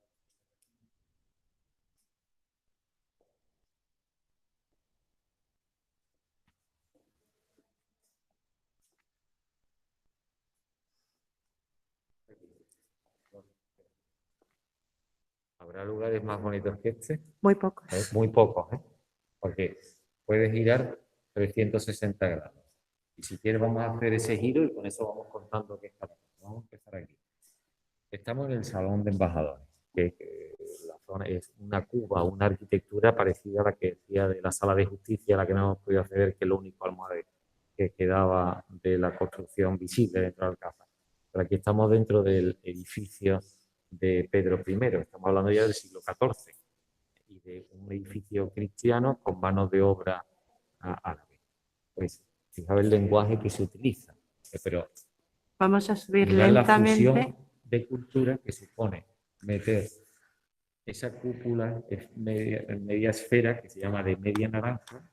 Habrá lugares más bonitos que este, Muy pocos. muy pocos, porque puedes girar 360 grados. Y si quieres vamos a hacer ese giro y con eso vamos contando qué está pasando. Vamos a empezar aquí. Estamos en el Salón de Embajadores, que la zona es una cuba, una arquitectura parecida a la que decía de la Sala de Justicia, a la que no hemos podido acceder, que es lo único almohade que quedaba de la construcción visible dentro del Alcázar. Pero aquí estamos dentro del edificio de Pedro I, estamos hablando ya del siglo XIV, y de un edificio cristiano con manos de obra árabe. Pues fijaos el lenguaje que se utiliza, pero Vamos a subir mirad la lentamente. fusión de cultura que supone meter esa cúpula media esfera que se llama de media naranja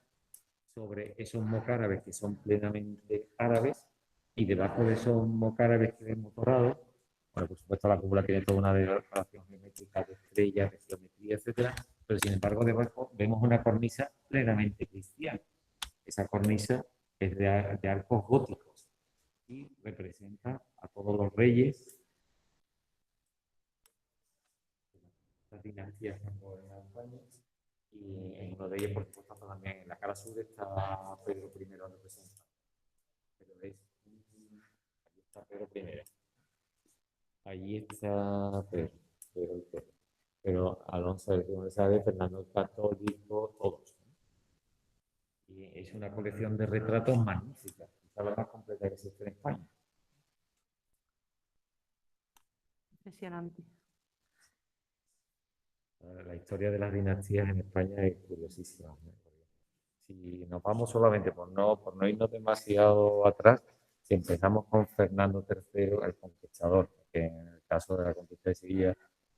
sobre esos mocárabes que son plenamente árabes, y debajo de esos mocárabes que vemos dorados, bueno, por supuesto la cúpula tiene toda una decoración geométrica de estrellas, de geometría, etcétera, pero sin embargo debajo vemos una cornisa plenamente cristiana. Esa cornisa es de arcos góticos y representa a todos los reyes, las dinastías que han gobernado España, y en uno de ellos, por supuesto, también en la cara sur está Pedro I representado. Pero veis, aquí está Pedro I. Allí está Pedro. Pero Alonso de Sade, Fernando el Católico, todos. Y es una colección de retratos magnífica, quizá la más completa que existe en España. Impresionante. La historia de las dinastías en España es curiosísima, ¿no? Si nos vamos solamente por no irnos demasiado atrás, si empezamos con Fernando III, el conquistador, que en el caso de la conquista de Sevilla,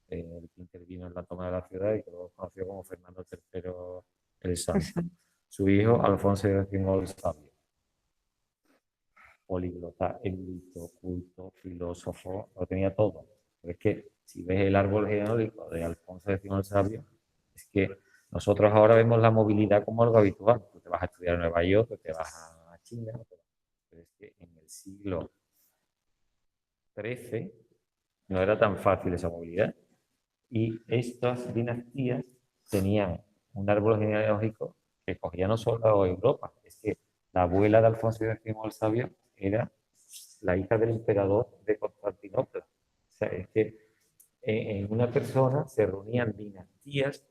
el que intervino en la toma de la ciudad y que luego conoció como Fernando III el Santo. Su hijo, Alfonso X el Sabio. Políglota, erudito, culto, filósofo, lo tenía todo. Pero es que si ves el árbol genealógico de Alfonso X el Sabio, es que nosotros ahora vemos la movilidad como algo habitual. Tú te vas a estudiar a Nueva York, te vas a China, pero es que en el siglo XIII no era tan fácil esa movilidad. Y estas dinastías tenían un árbol genealógico que cogía no solo a Europa, es que la abuela de Alfonso X el Sabio era la hija del emperador de Constantinopla. O sea, es que en una persona se reunían dinastías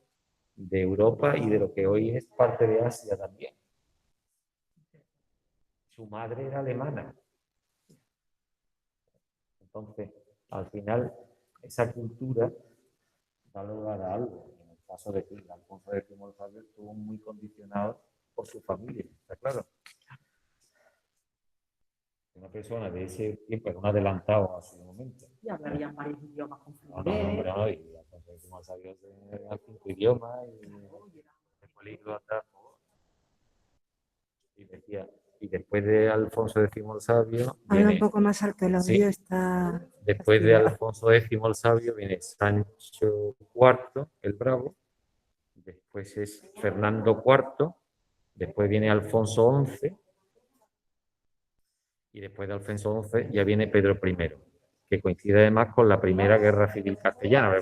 de Europa y de lo que hoy es parte de Asia también. Su madre era alemana. Entonces, al final, esa cultura da lugar a algo. En el caso de que Alfonso X el Sabio estuvo muy condicionado por su familia, ¿está claro? Una persona de ese tiempo era un adelantado a su momento. Y hablarían varios idiomas con No, y Alfonso X el Sabio tenía 5 idiomas y de políglota. Y decía, y después de Alfonso X el Sabio Habla un poco más alto, el audio está... Después de Alfonso X el Sabio viene Sancho IV, el Bravo, después es Fernando IV, después viene Alfonso XI, y después de Alfonso XI ya viene Pedro I, que coincide además con la Primera Guerra Civil Castellana.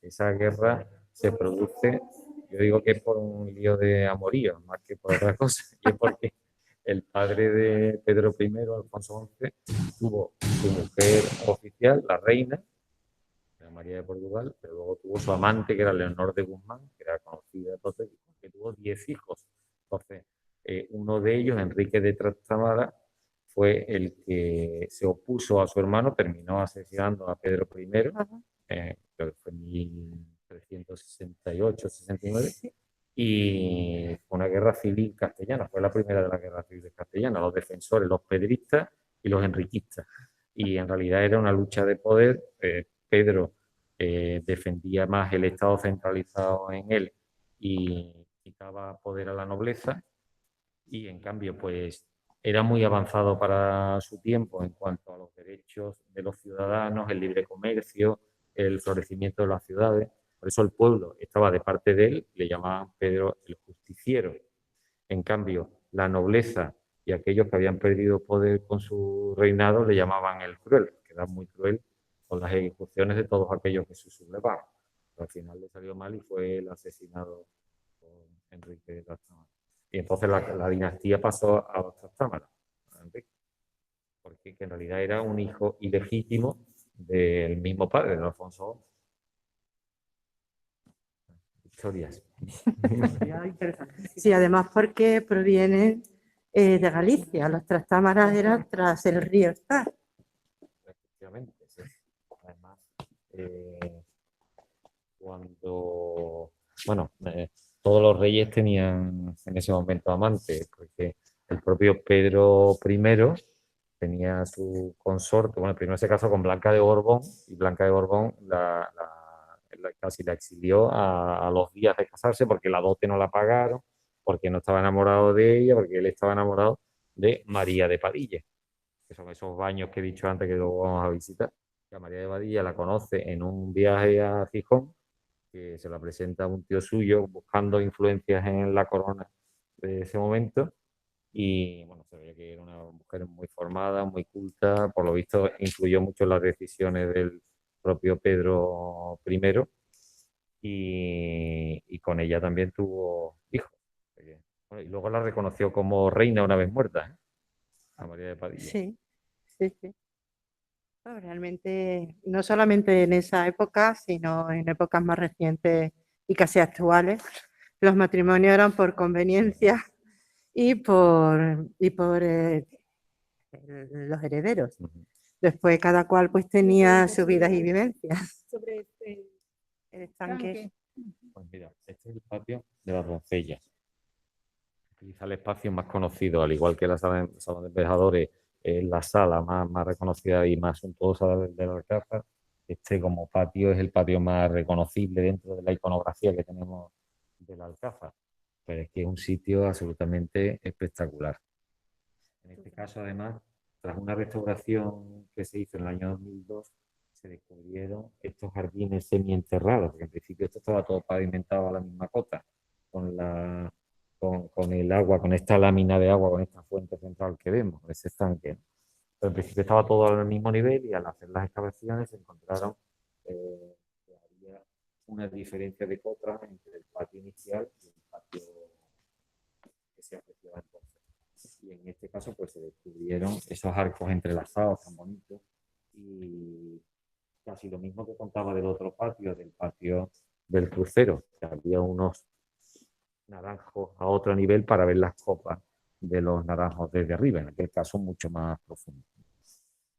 Esa guerra se produce, yo digo que es por un lío de amorío, más que por otra cosa, y es porque el padre de Pedro I, Alfonso XI, tuvo su mujer oficial, la reina, era María de Portugal, pero luego tuvo su amante, que era Leonor de Guzmán, que era conocida entonces, que tuvo 10 hijos. Entonces, uno de ellos, Enrique de Trastámara, fue el que se opuso a su hermano, terminó asesinando a Pedro I, creo que fue en 1368-69, y fue una guerra civil castellana, fue la primera de las guerras civiles castellanas, los defensores, los pedristas y los enriquistas. Y en realidad era una lucha de poder. Pedro defendía más el Estado centralizado en él y quitaba poder a la nobleza, y en cambio pues era muy avanzado para su tiempo en cuanto a los derechos de los ciudadanos, el libre comercio, el florecimiento de las ciudades. Por eso el pueblo estaba de parte de él, le llamaban Pedro el Justiciero. En cambio, la nobleza y aquellos que habían perdido poder con su reinado le llamaban el Cruel, que era muy cruel con las ejecuciones de todos aquellos que se sublevaban. Al final le salió mal y fue el asesinado por Enrique de Trastámara. Y entonces la dinastía pasó a los Trastámara, a Enrique, porque en realidad era un hijo ilegítimo del mismo padre, de Alfonso XI. Historias. Sí, además porque provienen de Galicia. Los Trastámaras eran tras el río Estar. Efectivamente, sí. Además, cuando, bueno, todos los reyes tenían en ese momento amantes, porque el propio Pedro I tenía su consorte, bueno, primero se casó con Blanca de Borbón y Blanca de Borbón casi la exilió a los días de casarse porque la dote no la pagaron, porque no estaba enamorado de ella, porque él estaba enamorado de María de Padilla, que son esos baños que he dicho antes que luego vamos a visitar. Que a María de Padilla la conoce en un viaje a Gijón, que se la presenta a un tío suyo buscando influencias en la corona de ese momento. Y bueno, se veía que era una mujer muy formada, muy culta, por lo visto influyó mucho en las decisiones del propio Pedro I y con ella también tuvo hijos. Bueno, y luego la reconoció como reina una vez muerta, ¿eh? A María de Padilla. Sí, sí, sí. No, realmente, no solamente en esa época, sino en épocas más recientes y casi actuales, los matrimonios eran por conveniencia y por los herederos. Después cada cual pues tenía sus vidas y vivencias. Sobre El estanque. Pues mira, este es el patio de las doncellas. Quizá el espacio más conocido, al igual que la sala de embajadores, es la sala más reconocida y más suntuosa del Alcázar. Este como patio es el patio más reconocible dentro de la iconografía que tenemos del Alcázar. Pero es que es un sitio absolutamente espectacular. En este caso, además, tras una restauración que se hizo en el año 2002, se descubrieron estos jardines semienterrados, porque en principio esto estaba todo pavimentado a la misma cota, con el agua, con esta lámina de agua, con esta fuente central que vemos, ese estanque, ¿no? Pero en principio estaba todo al mismo nivel y al hacer las excavaciones se encontraron que había una diferencia de cota entre el patio inicial y el patio que se apreciaba entonces. Y en este caso pues se descubrieron esos arcos entrelazados tan bonitos y casi lo mismo que contaba del otro patio, del patio del crucero, que había unos naranjos a otro nivel para ver las copas de los naranjos desde arriba, en aquel caso mucho más profundo.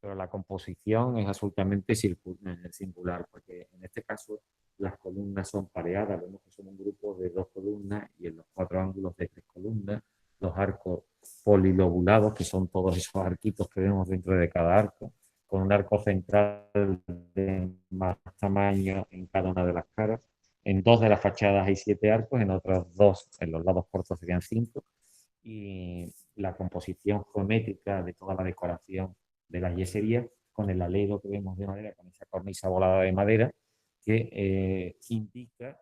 Pero la composición es absolutamente singular, porque en este caso las columnas son pareadas, vemos que son un grupo de 2 columnas y en los 4 ángulos de 3 columnas, los arcos polilobulados, que son todos esos arquitos que vemos dentro de cada arco, con un arco central de más tamaño en cada una de las caras. En 2 de las fachadas hay 7 arcos, en otras 2, en los lados cortos serían 5, y la composición geométrica de toda la decoración de la yesería, con el alero que vemos de madera, con esa cornisa volada de madera, que indica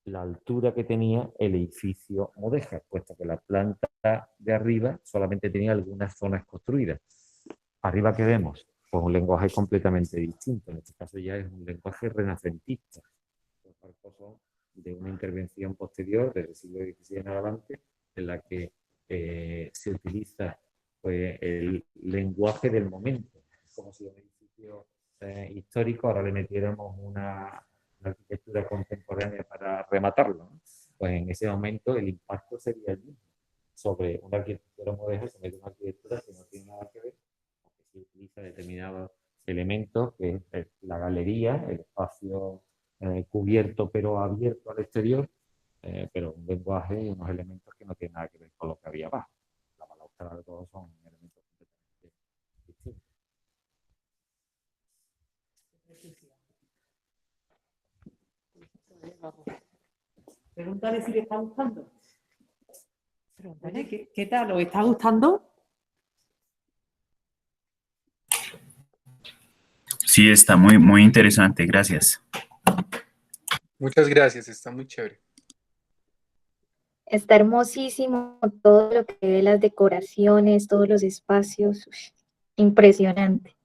la altura que tenía el edificio Mudéjar, puesto que la planta de arriba solamente tenía algunas zonas construidas. Arriba que vemos, pues un lenguaje completamente distinto, en este caso ya es un lenguaje renacentista. Los arcos son de una intervención posterior, del siglo XVI en adelante, en la que se utiliza pues, el lenguaje del momento, como si un edificio histórico ahora le metiéramos una arquitectura contemporánea para rematarlo, ¿no? Pues en ese momento el impacto sería el mismo sobre una arquitectura moderna, sobre una arquitectura que no tiene nada que ver, porque se utiliza determinados elementos, que es la galería, el espacio cubierto pero abierto al exterior, pero un lenguaje y unos elementos que no tienen nada que ver con lo que había abajo. La balaustrada, todos son elementos completamente distintos. Pregúntale si le está gustando. Pregúntale, ¿qué tal? ¿Os está gustando? Sí, está muy interesante, gracias. Muchas gracias, está muy chévere. Está hermosísimo todo lo que ve, las decoraciones, todos los espacios. Impresionante.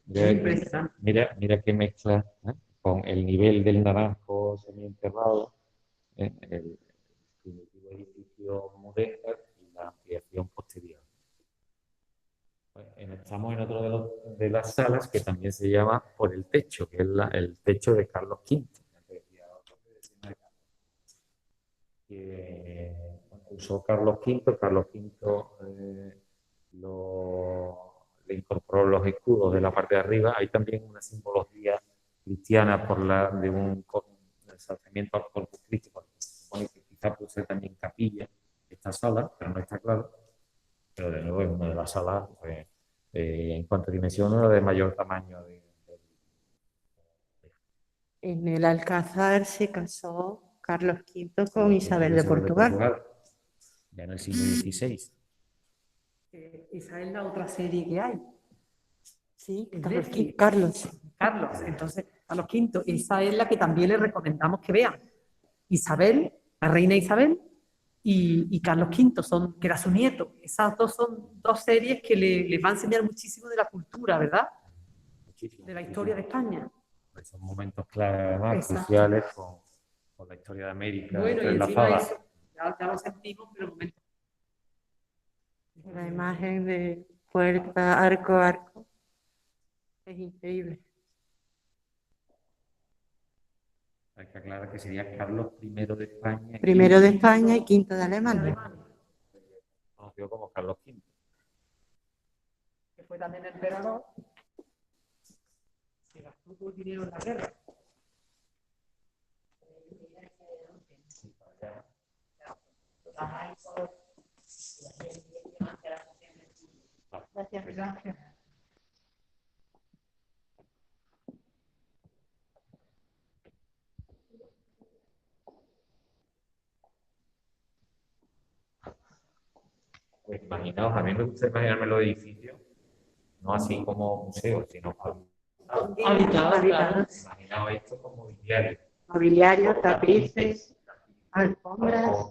Mira qué mezcla, ¿eh? Con el nivel del naranjo semienterrado, el primitivo edificio mudéjar y la ampliación posterior. Estamos en otro de las salas que también se llama Por el Techo, que es el techo de Carlos V. Que usó Carlos V. Carlos V le incorporó los escudos de la parte de arriba. Hay también una simbología cristiana de un ensalzamiento al Corpus Christi, porque se supone que quizá puse también capilla esta sala, pero no está claro. Pero de nuevo es una de las salas, pues, en cuanto a dimensión, una de mayor tamaño. En el Alcázar se casó Carlos V con Isabel de Portugal. Ya en el siglo XVI. Esa es la otra serie que hay. Sí, Es Carlos. Netflix. Carlos. Carlos, entonces, Carlos V, esa es la que también le recomendamos que vean. Isabel, la reina Isabel, y Carlos V, que era su nieto. Esas dos son dos series que les va a enseñar muchísimo de la cultura, ¿verdad? Muchísimo, De la historia de España. Pues son momentos clave, además, Exacto. cruciales con la historia de América. Bueno, y encima entrelazada. eso, ya lo sentimos, pero momentos. La imagen de puerta, arco. Es increíble. Hay que aclarar que sería Carlos I de España. Primero de España y V de Alemania. Conocido como Carlos V. Que fue también emperador, que gastó todo el dinero en la guerra. Gracias. Pues imaginaos, a mí me gusta imaginarme los edificios, no así como museos, sino Habitados. imaginaos esto como mobiliario. Mobiliario, tapices, alfombras.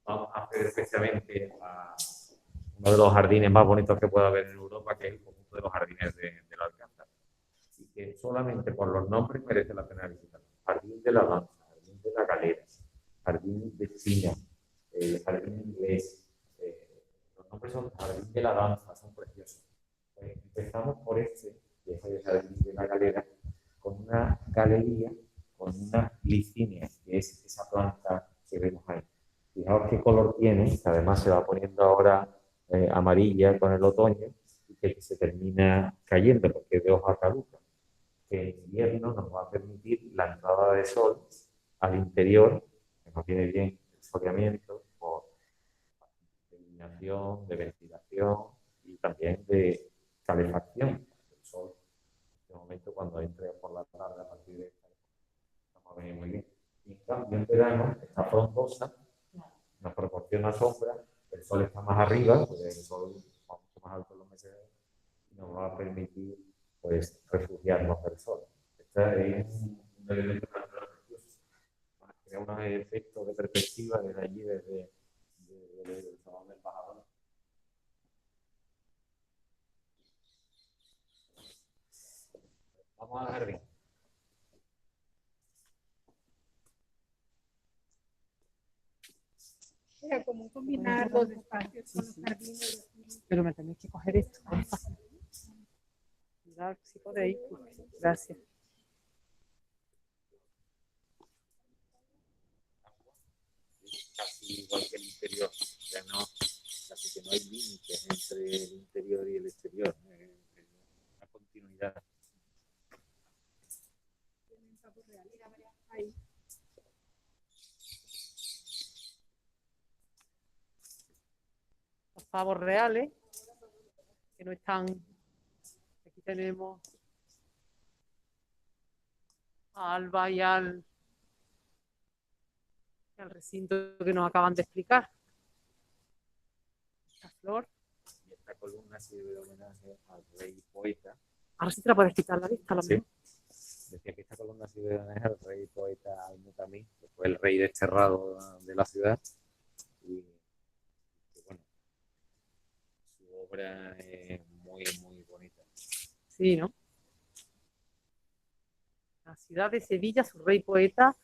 Vamos a hacer especialmente a uno de los jardines más bonitos que pueda haber en Europa, que es el conjunto de los jardines del Alcázar. Así que solamente por los nombres merece la pena visitar. Jardín de la Danza, Jardín de la Galera, Jardín de China, Jardín Inglés. Los nombres son Jardín de la Danza, son preciosos. Empezamos por este, que es el Jardín de la Galera, con una galería, con unas licinias, que es esa planta que vemos ahí. Fijaos qué color tiene, que además se va poniendo ahora amarilla con el otoño y que se termina cayendo porque es de hoja caduca. Que en invierno nos va a permitir la entrada de sol al interior, que nos viene bien el soleamiento por iluminación, de ventilación y también de calefacción. El sol, en este momento, cuando entre por la tarde a partir de esta, vamos a venir muy bien. Y en cambio, en verano, esta frondosa nos proporciona sombra, el sol está más arriba, pues el sol va mucho más alto en los meses y nos va a permitir, pues, refugiarnos del sol. Este es un elemento natural precioso. Crea unos efectos de perspectiva desde allí, desde el salón del embajador. Vamos al jardín. Era como combinar dos espacios con los jardines. Pero me tenéis que coger esto. Cuidado, si podéis. Gracias. Casi igual que el interior, ya no, casi que no hay límites entre el interior y el exterior, una continuidad. Los pavos reales, que no están. Aquí tenemos a Alba y al recinto que nos acaban de explicar. Esta flor. Y esta columna sirve de homenaje al rey poeta. Ahora sí te la puedes quitar la vista, a lo mejor. decía que esta columna ha sido el rey poeta Al-Mutamí, que fue el rey desterrado de la ciudad. Y bueno, su obra es muy, muy bonita. Sí, ¿no? La ciudad de Sevilla, su rey poeta,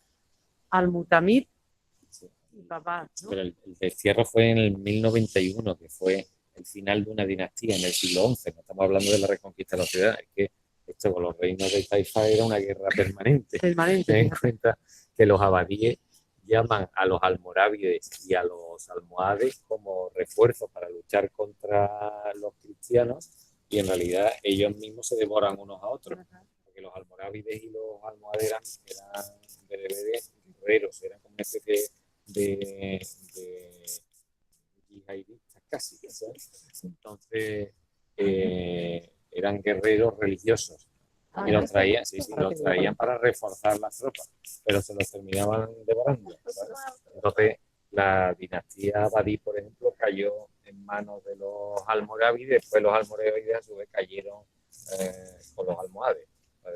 Al-Mutamid y Babad, ¿no? Pero el destierro fue en el 1091, que fue el final de una dinastía en el siglo XI. No estamos hablando de la reconquista de la ciudad, es que esto con los reinos de Taifa era una guerra permanente. Ten en cuenta que los abadíes llaman a los almorávides y a los almohades como refuerzo para luchar contra los cristianos, y en realidad ellos mismos se devoran unos a otros, porque los almorávides y los almohades eran guerreros, eran como una especie de yihadistas casi, ¿sabes? Entonces eran guerreros religiosos y los traían, los traían para reforzar las tropas, pero se los terminaban devorando, ¿sabes? Entonces la dinastía Abadí, por ejemplo, cayó en manos de los almorávides, después los almorávides a su vez cayeron con los almohades.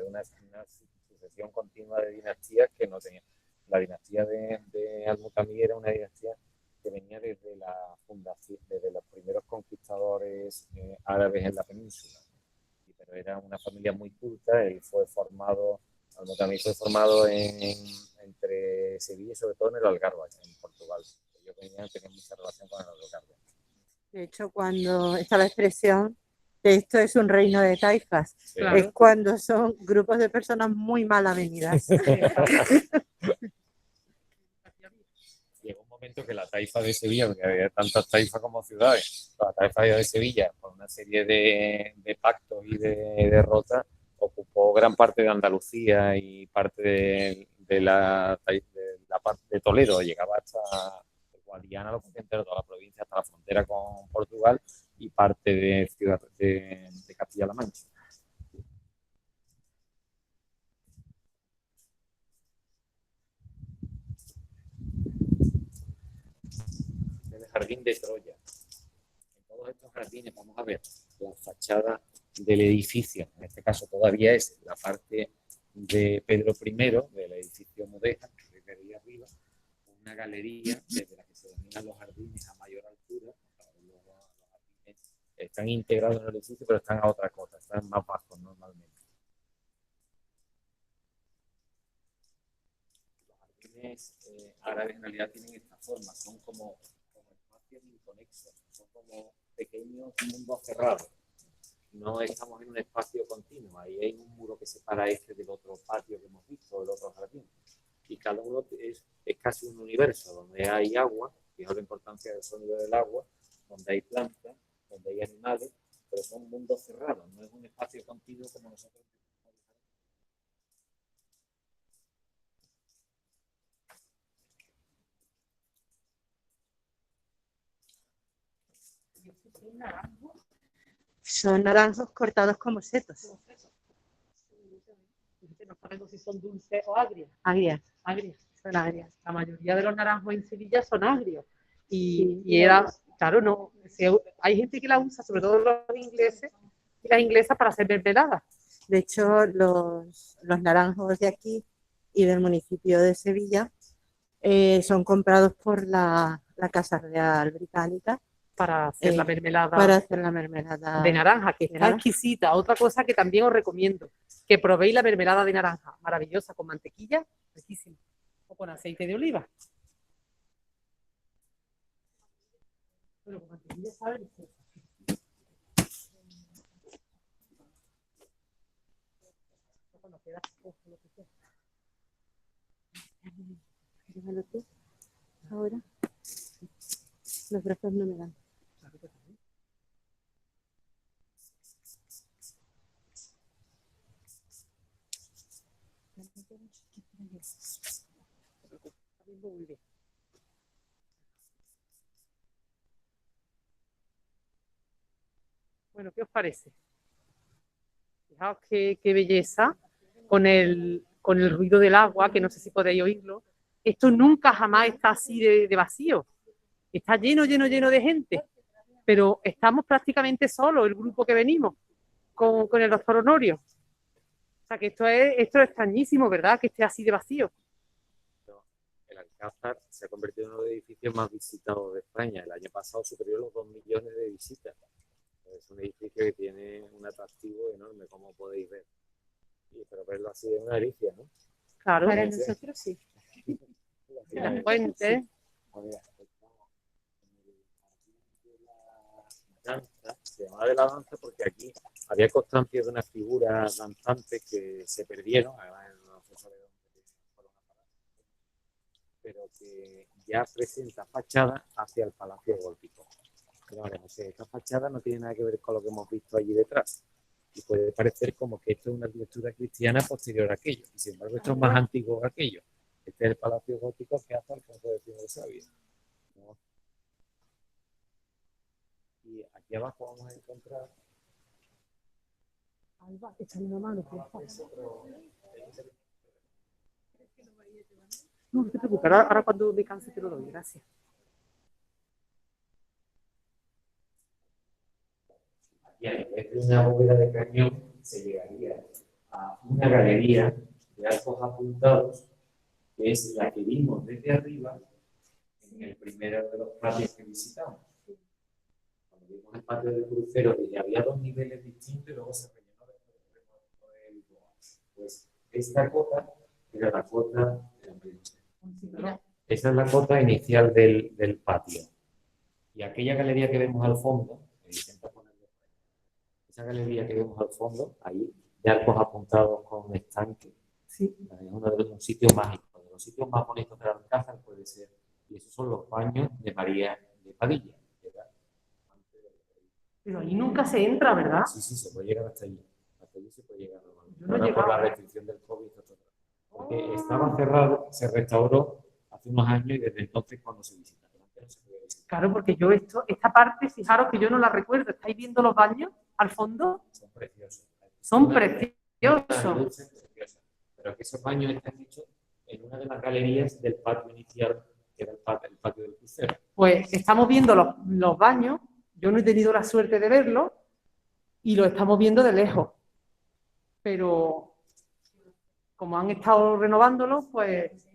Una sucesión continua de dinastías que no tenían. La dinastía de Al-Mutamí era una dinastía que venía desde la fundación, desde los primeros conquistadores árabes en la península. Pero era una familia muy culta. Él fue formado, Al-Mutamí fue formado entre Sevilla y sobre todo en el Algarve, en Portugal. Ellos tenían mucha relación con el Algarve. De hecho, cuando está la expresión de esto es un reino de taifas, Claro. es cuando son grupos de personas muy mal avenidas. Llegó un momento que la taifa de Sevilla, porque había tantas taifas como ciudades, la taifa de Sevilla, por una serie de pactos y de derrotas, ocupó gran parte de Andalucía y parte de la parte de Toledo, llegaba hasta Guadiana, lo que entero, toda la provincia, hasta la frontera con Portugal y parte de ciudad de Castilla-La Mancha. El jardín de Troya. En todos estos jardines vamos a ver la fachada del edificio, en este caso todavía es la parte de Pedro I, del edificio Mudéjar, que se ve ahí arriba, una galería desde la que se dominan los jardines a mayor altura. Los jardines están integrados en el edificio, pero están a otra cosa, están más bajos normalmente. Los jardines árabes en realidad tienen esta forma, son como espacios inconexos, son como pequeños mundos cerrados. No estamos en un espacio continuo, ahí hay un muro que separa este del otro patio que hemos visto, del otro jardín. Y cada uno es casi un universo, donde hay agua, fijaos la importancia del sonido del agua, donde hay plantas, donde hay animales, pero son mundos cerrados, no es un espacio continuo como nosotros. Son naranjos cortados como setos. No sabemos si son dulces o agrios. Agrias. Son agrias. La mayoría de los naranjos en Sevilla son agrios. Sí, y era, claro, no. Hay gente que la usa, sobre todo los ingleses y las inglesas, para hacer mermeladas. De hecho, los naranjos de aquí y del municipio de Sevilla son comprados por la Casa Real Británica Para hacer la mermelada. Para hacer la mermelada de naranja, que está exquisita. Otra cosa que también os recomiendo, que probéis la mermelada de naranja, maravillosa, con mantequilla, riquísima, o con aceite de oliva. Pero con mantequilla sabe deliciosa. Cuando queda lo que sea. Déjalo tú. Ahora. Los brazos no me dan. Bueno, ¿qué os parece? Fijaos qué belleza con el ruido del agua, que no sé si podéis oírlo. Esto nunca jamás está así de vacío. Está lleno de gente, pero estamos prácticamente solos, el grupo que venimos con el doctor Honorio. sea que esto es extrañísimo, ¿verdad? Que esté así de vacío. El Alcázar se ha convertido en uno de los edificios más visitados de España. El año pasado superó los 2 millones de visitas. Es un edificio que tiene un atractivo enorme, como podéis ver. Pero verlo así es una delicia, ¿no? Claro. Para nosotros sí. La fuente. Danza, se llamaba de la danza porque aquí había constancia de unas figuras danzantes que se perdieron, además no se sabe dónde fueron a parar, pero que ya presenta fachada hacia el Palacio Gótico. Pero vale, no sé, esta fachada no tiene nada que ver con lo que hemos visto allí detrás. Y puede parecer como que esto es una arquitectura cristiana posterior a aquello. Y sin embargo, esto es más antiguo que aquello. Este es el Palacio Gótico que hace Alfonso X de Sabia. ¿No? Y aquí abajo vamos a encontrar. Alba, échale una mano, por favor. No te preocupes, ahora cuando me canse te lo doy, gracias. Y a través de una bóveda de cañón se llegaría a una galería de arcos apuntados, que es la que vimos desde arriba en el primero de los patios que visitamos. Cuando vimos el patio del crucero, había 2 niveles distintos y luego se rellenó del pues esta cota era la cota. Esa es la cota inicial del patio. Y aquella galería que vemos al fondo, esa galería que vemos al fondo, ahí, de arcos apuntados con estanque, sí, es uno de los sitios mágicos, de los sitios más bonitos del Alcázar puede ser. Y esos son los baños de María de Padilla, ¿verdad? Pero ahí nunca se entra, ¿verdad? Sí, sí, se puede llegar hasta allí. Hasta allí se puede llegar. No ahora por la restricción del COVID. Porque estaba cerrado, se restauró hace unos años y desde entonces cuando se visita. Antes no se podía visitar. Claro, porque yo esta parte, fijaros que yo no la recuerdo. ¿Estáis viendo los baños al fondo? Son preciosos. Son preciosos. Pero que esos baños están hechos en una de las galerías del patio inicial, que era el patio del crucero. Pues estamos viendo los baños. Yo no he tenido la suerte de verlos y lo estamos viendo de lejos. Pero como han estado renovándolos, pues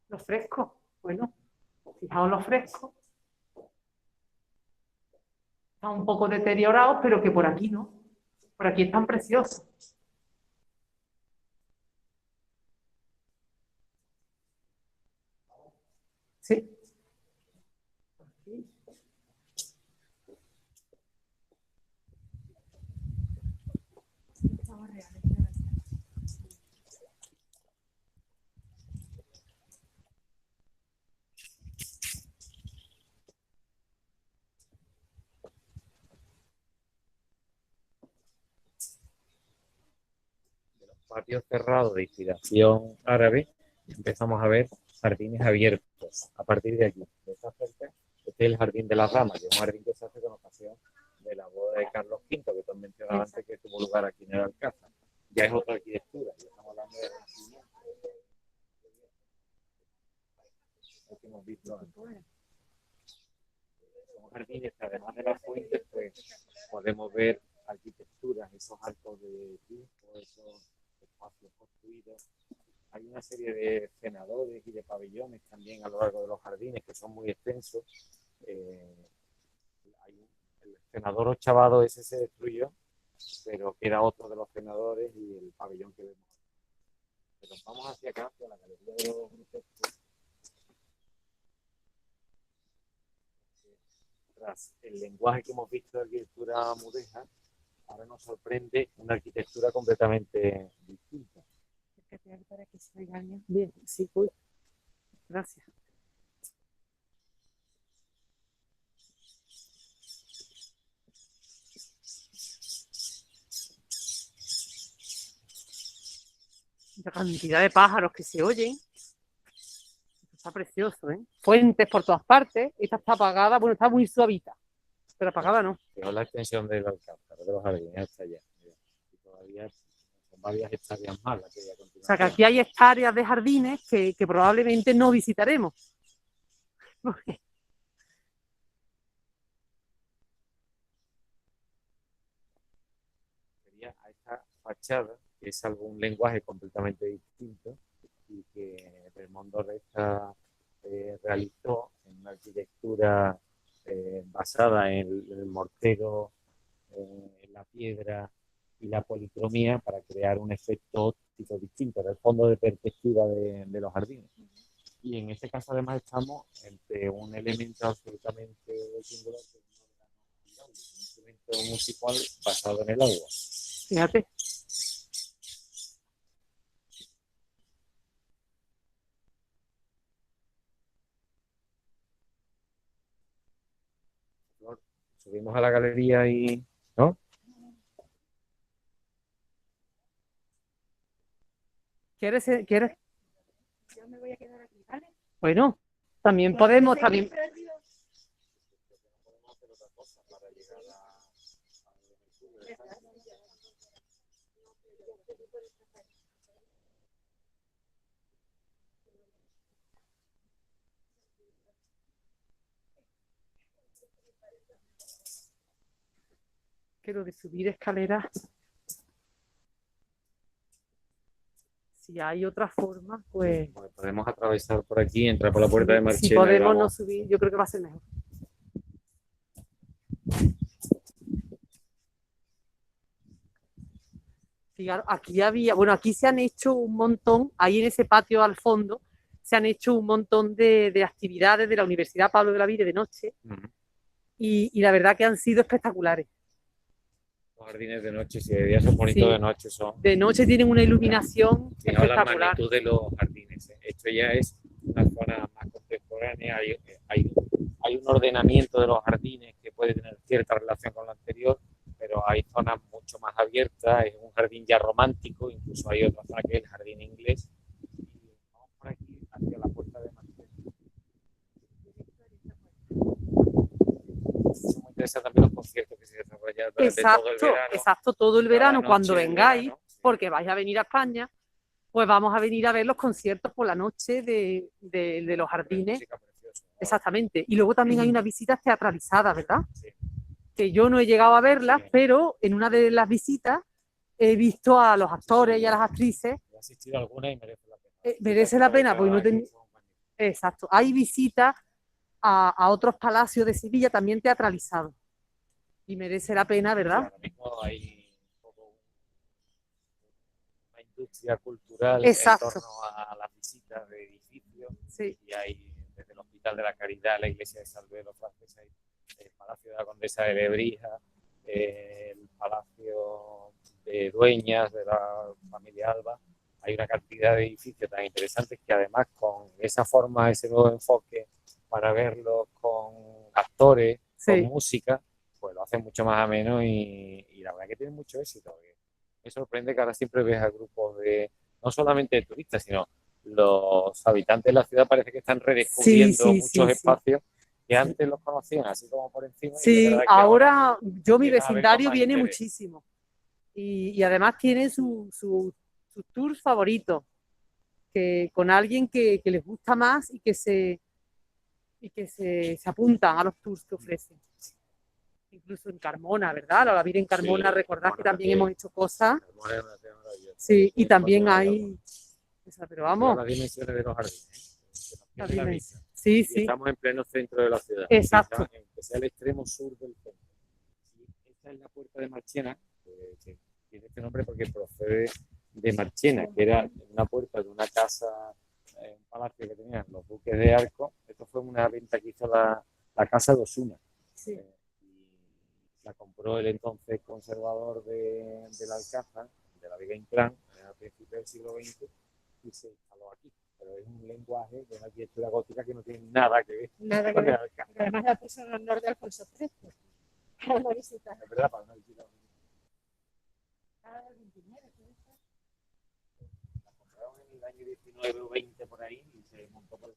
los frescos. Bueno, fijaos los frescos. Están un poco deteriorados, pero que por aquí no. Por aquí están preciosos. Sí. Patios cerrados de inspiración árabe, empezamos a ver jardines abiertos a partir de aquí. De esta cerca, este es el Jardín de las Damas, que es un jardín que se hace con ocasión de la boda de Carlos V, que tú mencionabas antes, que tuvo lugar aquí en el Alcázar. Ya es otra arquitectura, ya estamos hablando de renacimiento, lo que hemos visto antes. Son jardines que además de las fuentes, pues podemos ver arquitecturas, esos arcos de triunfo, esos espacios construidos. Hay una serie de cenadores y de pabellones también a lo largo de los jardines que son muy extensos. El cenador ochavado ese se destruyó, pero queda otro de los cenadores y el pabellón que vemos. Pero vamos hacia acá, hacia la galería de los grupos. Tras el lenguaje que hemos visto de arquitectura mudéjar, ahora nos sorprende una arquitectura completamente distinta. Para que se oigan bien. Sí, pues. Gracias. La cantidad de pájaros que se oyen. Está precioso, ¿eh? Fuentes por todas partes. Esta está apagada, bueno, está muy suavita, pero apagada no. Fijaos la extensión del Alcázar, de los jardines hasta allá. Y todavía son varias hectáreas más las que hay a continuación. O sea, que aquí hay hectáreas de jardines que probablemente no visitaremos. A esta fachada que es algo, un lenguaje completamente distinto y que Belmondo Resta realizó en una arquitectura basada en el mortero, en la piedra y la policromía para crear un efecto óptico distinto del fondo de perspectiva de los jardines. Y en este caso además estamos entre un elemento absolutamente singular, que es un instrumento musical basado en el agua. Fíjate. Subimos a la galería y... ¿no? ¿Quieres? Yo me voy a quedar aquí, ¿vale? Bueno, también podemos, también... Pero de subir escaleras, si hay otra forma, pues... Pues podemos atravesar por aquí, entrar por la puerta de Marchena. Si podemos no subir, yo creo que va a ser mejor. Fijaros, aquí había, bueno, aquí se han hecho un montón, ahí en ese patio al fondo, se han hecho un montón de actividades de la Universidad Pablo de la Vide de noche, y la verdad que han sido espectaculares. Los jardines de noche, si de día son bonitos, Sí. de noche son... De noche tienen una iluminación Fijaos la espectacular. magnitud de los jardines. Esto ya es una zona más contemporánea. Hay un ordenamiento de los jardines que puede tener cierta relación con lo anterior, pero hay zonas mucho más abiertas. Es un jardín ya romántico, incluso hay otra zona que es el jardín inglés. Y vamos por aquí hacia la puerta de Marchena. Son muy interesantes también los conciertos que se desarrollan durante todo el verano. Exacto, todo el verano, Cada cuando noche del vengáis, verano, sí. porque vais a venir a España, pues vamos a venir a ver los conciertos por la noche de los jardines. Música preciosa. Exactamente. Y luego también hay unas visitas teatralizadas, ¿verdad? Sí. Que yo no he llegado a verlas, Sí. pero en una de las visitas he visto a los actores y a las actrices. He asistido a alguna y merece la pena. Merece la pena, porque no Exacto. Hay visitas a otros palacios de Sevilla también teatralizados. Y merece la pena, ¿verdad? Ahora mismo hay una industria cultural Exacto. en torno a las visitas de edificios. Sí. Y hay desde el Hospital de la Caridad, la iglesia de Salvedo francesa, el Palacio de la Condesa de Lebrija, el Palacio de Dueñas de la familia Alba. Hay una cantidad de edificios tan interesantes que además con esa forma, ese nuevo enfoque para verlos con actores, Sí. con música, pues lo hacen mucho más ameno y la verdad que tienen mucho éxito. Me sorprende que ahora siempre ves a grupos de, no solamente de turistas, sino los habitantes de la ciudad parece que están redescubriendo muchos espacios que antes los conocían así como por encima. Sí, y ahora yo mi empiezas a ver con vecindario más viene interés. muchísimo. Y además tiene sus tours favoritos, que con alguien que les gusta más y que se apuntan a los tours que ofrecen. Incluso en Carmona, ¿verdad? La Vir en Carmona, Sí, recordad que Carmona también hemos hecho cosas. Carmona es una ciudad maravillosa. Sí, y también Cuando hay... Pero vamos, las dimensiones de los jardines. Que nos pierde la vista. sí, Y sí, estamos en pleno centro de la ciudad. Exacto. Que sea el extremo sur del centro. Y esta es la puerta de Marchena, que tiene este nombre porque procede de Marchena, que era una puerta de una casa, un palacio que tenían los duques de Arco. Esto fue una venta que hizo la casa de Osuna. sí. Y la compró el entonces conservador del Alcázar, de la Vega Inclán, a principios del siglo XX, y se instaló aquí. Pero es un lenguaje de una arquitectura gótica que no tiene nada que ver Nada que con el ver. Alcázar. Pero además la puso en honor de Alfonso XIII. Para una visita. Es verdad, para una visita. La compraron en el año 19 o 20 por ahí y se montó por el...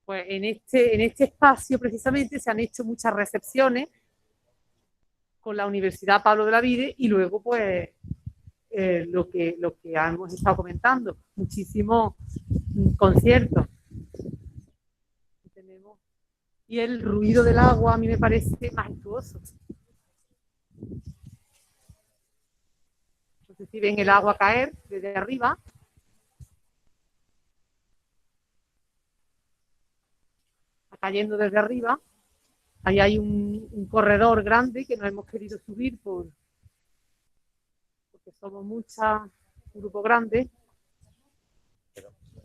Pues en este espacio precisamente se han hecho muchas recepciones con la Universidad Pablo de la Vide y luego pues lo que hemos estado comentando, muchísimos conciertos. Y el ruido del agua a mí me parece majestuoso. No sé si ven el agua caer desde arriba. Está cayendo desde arriba. Ahí hay un corredor grande que no hemos querido subir porque somos un grupo grande.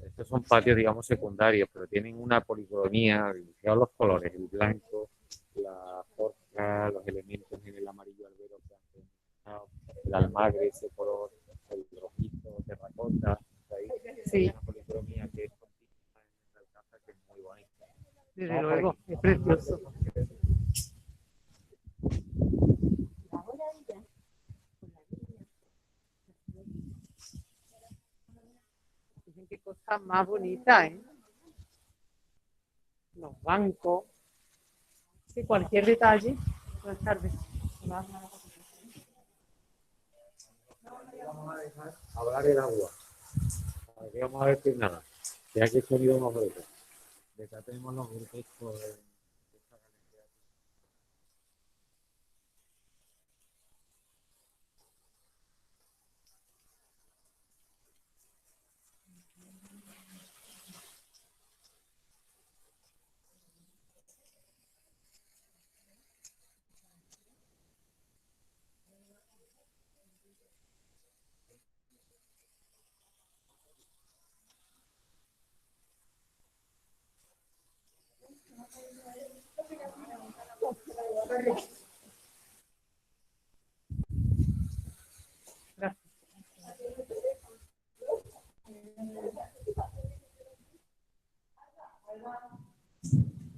Estos son patios, digamos, secundarios, pero tienen una policromía, fijaos los colores, el blanco, la forja, los elementos en el amarillo albero que han mencionado, el almagre, ese color, el rojito, terracota, ahí. Sí. Una policromía que es continua en la casa, que es muy bonita. Desde luego, es precioso. Qué cosa más bonita, ¿eh? Los bancos, que cualquier detalle. Buenas tardes. Vamos a dejar hablar el agua. Aquí vamos a decir nada. Ya que he sonido unos grupos. Acá tenemos los grupos de esta galería.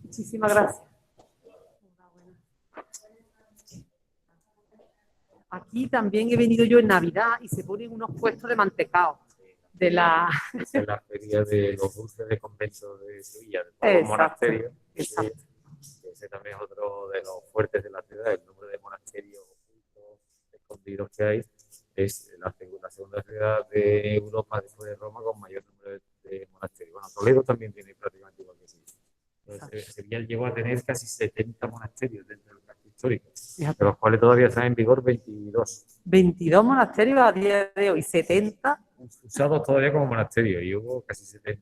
Muchísimas gracias. Aquí también he venido yo en Navidad y se ponen unos puestos de mantecao. De la... Esa es la feria de los dulces de convento de Sevilla, de los monasterios. Exacto. Ese también es otro de los fuertes de la ciudad, el número de monasterios ocultos, escondidos que hay. Es la segunda ciudad de Europa después de Roma con mayor número de monasterios. Bueno, Toledo también tiene prácticamente igual que Sevilla. Sevilla llegó a tener casi 70 monasterios dentro del casco histórico, de los cuales todavía están en vigor 22. 22 monasterios a día de hoy, 70. Usados todavía como monasterios, y hubo casi 70.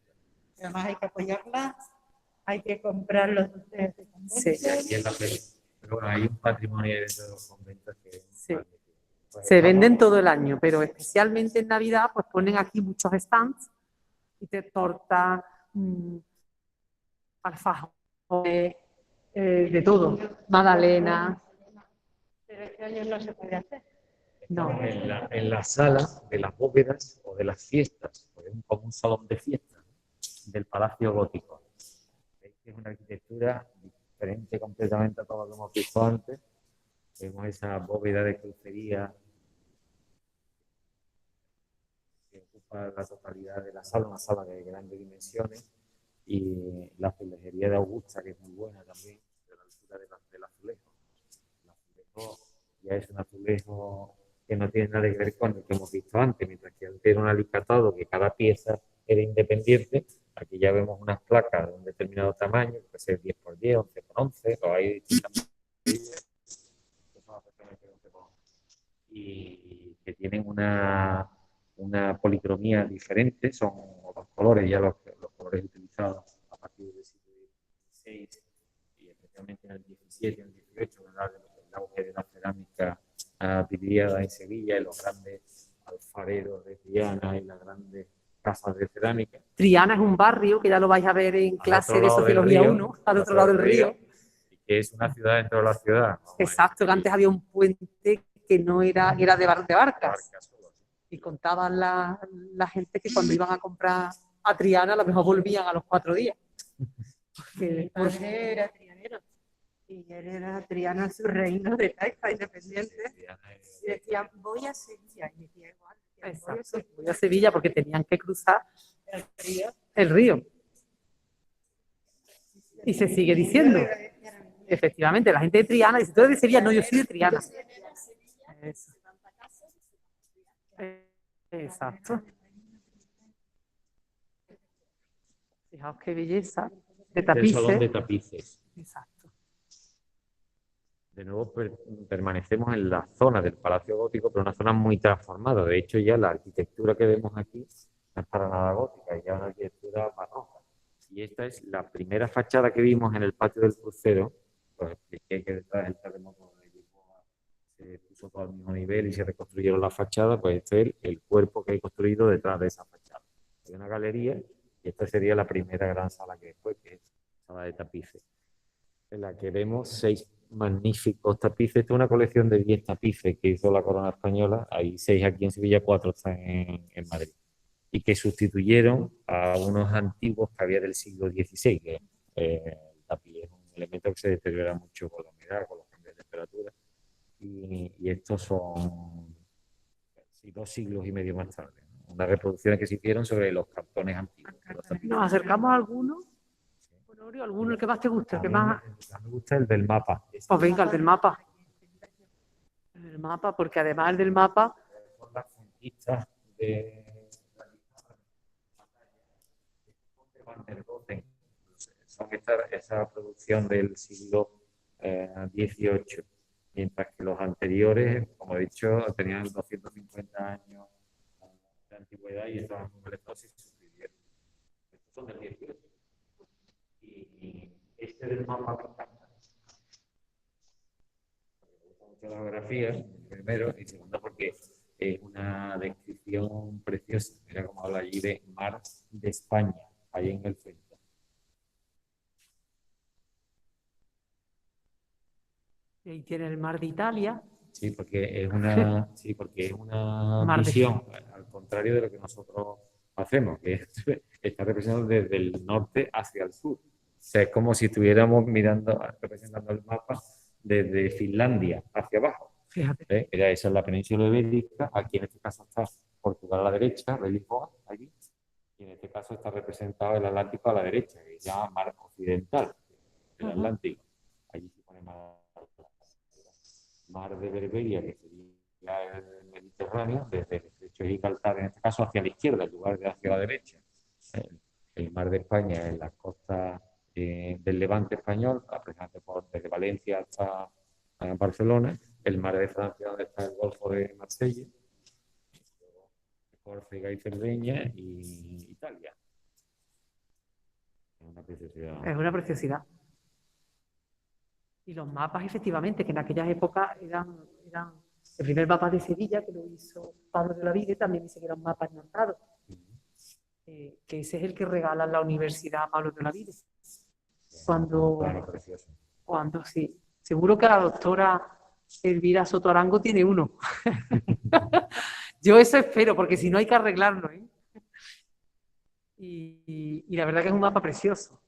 Además hay que apoyarlas, hay que comprar los dulces de convento. Sí. Y en la feria. Pero bueno, hay un patrimonio dentro de los conventos que sí. Se venden todo el año, pero especialmente en Navidad pues ponen aquí muchos stands y te torta, alfajores, de todo, magdalena. Pero este año no se puede hacer. No. En la sala de las bóvedas o de las fiestas, como un salón de fiestas del Palacio Gótico. Es una arquitectura diferente completamente a todo lo que hemos visto antes. Vemos esa bóveda de crucería que ocupa la totalidad de la sala, una sala de grandes dimensiones, y la azulejería de Augusta, que es muy buena también, de la altura del azulejo. El azulejo ya es un azulejo que no tiene nada que ver con el que hemos visto antes, mientras que antes era un alicatado que cada pieza era independiente. Aquí ya vemos unas placas de un determinado tamaño, que puede ser 10x10, 11x11, o hay distintas medidas, y que tienen una policromía diferente, son los colores, ya los colores utilizados a partir del siglo XVI y especialmente en el XVII y el XVIII, el auge de la cerámica vidriada en Sevilla y los grandes alfareros de Triana y las grandes casas de cerámica. Triana es un barrio que ya lo vais a ver en clase de Sociología 1, al otro lado del río. Y que es una ciudad dentro de la ciudad. Exacto, que antes había un puente que no era de barcas. Y contaban la gente que cuando iban a comprar a Triana a lo mejor volvían a los 4 días. Mi padre era trianero y él era Triana, su reino de Taifa independiente. Y decían, voy a Sevilla. Y decía, igual. Exacto, voy a Sevilla porque tenían que cruzar el río. Y se sigue diciendo. Efectivamente, la gente de Triana dice, ¿tú eres de Sevilla? No, yo soy de Triana. Eso. Exacto. Fijaos qué belleza de El salón de tapices. tapices. Exacto. De nuevo permanecemos en la zona del Palacio Gótico, pero una zona muy transformada. De hecho, ya la arquitectura que vemos aquí no es para nada gótica, ya es una arquitectura barroca. Y esta es la primera fachada que vimos en el patio del crucero. Pues expliqué que detrás del terremoto de Lisboa se puso todo al mismo nivel y se reconstruyeron las fachadas. Pues este es el cuerpo que hay construido detrás de esa fachada. Hay una galería y esta sería la primera gran sala que fue, que es la sala de tapices, en la que vemos 6 magníficos tapices. Esta es una colección de 10 tapices que hizo la corona española. Hay 6 aquí en Sevilla, 4 están en Madrid. Y que sustituyeron a unos antiguos que había del siglo XVI, que el tapiz es un elemento que se deteriora mucho con la humedad, con los cambios de temperatura. Y estos son 2 siglos y medio más tarde, ¿no? Unas reproducciones que se hicieron sobre los cartones antiguos. Nos acercamos a alguno. Honorio, alguno el que más te guste, el que más. Me gusta el del mapa. Pues venga, el del mapa. El del mapa, porque además el del mapa. Por las conquistas de Van der Goten. Son esa producción del siglo XVIII, mientras que los anteriores, como he dicho, tenían 250 años de antigüedad y estaban completados y se sucedieron. Estos son del XVIII. Y este del mapa me encanta. Me gusta mucho la geografía, primero, y segundo porque es una descripción preciosa. Mira cómo habla allí de mar de España, ahí en el centro. Y ahí tiene el mar de Italia. Sí, porque es una Mar de- visión al contrario de lo que nosotros hacemos, que está representado desde el norte hacia el sur. O sea, es como si estuviéramos representando el mapa desde Finlandia hacia abajo. Fíjate. Esa es la península ibérica. Aquí en este caso está Portugal a la derecha, Lisboa, aquí. Y en este caso está representado el Atlántico a la derecha, que se llama Mar Occidental, el Atlántico. Allí se pone Mar de Berberia, que sería el Mediterráneo, desde el estrecho de Gibraltar, en este caso hacia la izquierda, en lugar de hacia la derecha. El Mar de España en las costas del Levante español, desde Valencia hasta Barcelona. El Mar de Francia, donde está el Golfo de Marsella, Córcega y Cerdeña, y Italia. Es una preciosidad. Es una preciosidad. Y los mapas, efectivamente, que en aquellas épocas eran el primer mapa de Sevilla, que lo hizo Pablo de la Vide, también dice que eran mapas nortados. Que ese es el que regala la Universidad Pablo de la Vide. Cuando sí. Seguro que la doctora Elvira Soto Arango tiene uno. Yo eso espero, porque si no hay que arreglarlo, ¿eh? Y la verdad que es un mapa precioso.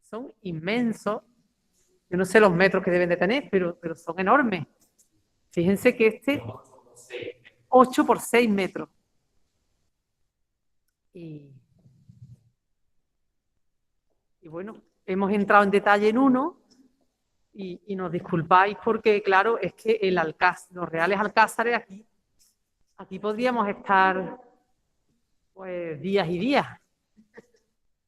Son inmensos. Yo no sé los metros que deben de tener, pero son enormes. Fíjense que este 8 por 6 metros. Y bueno, hemos entrado en detalle en uno y nos disculpáis porque, claro, es que los reales alcázares aquí podríamos estar pues días y días.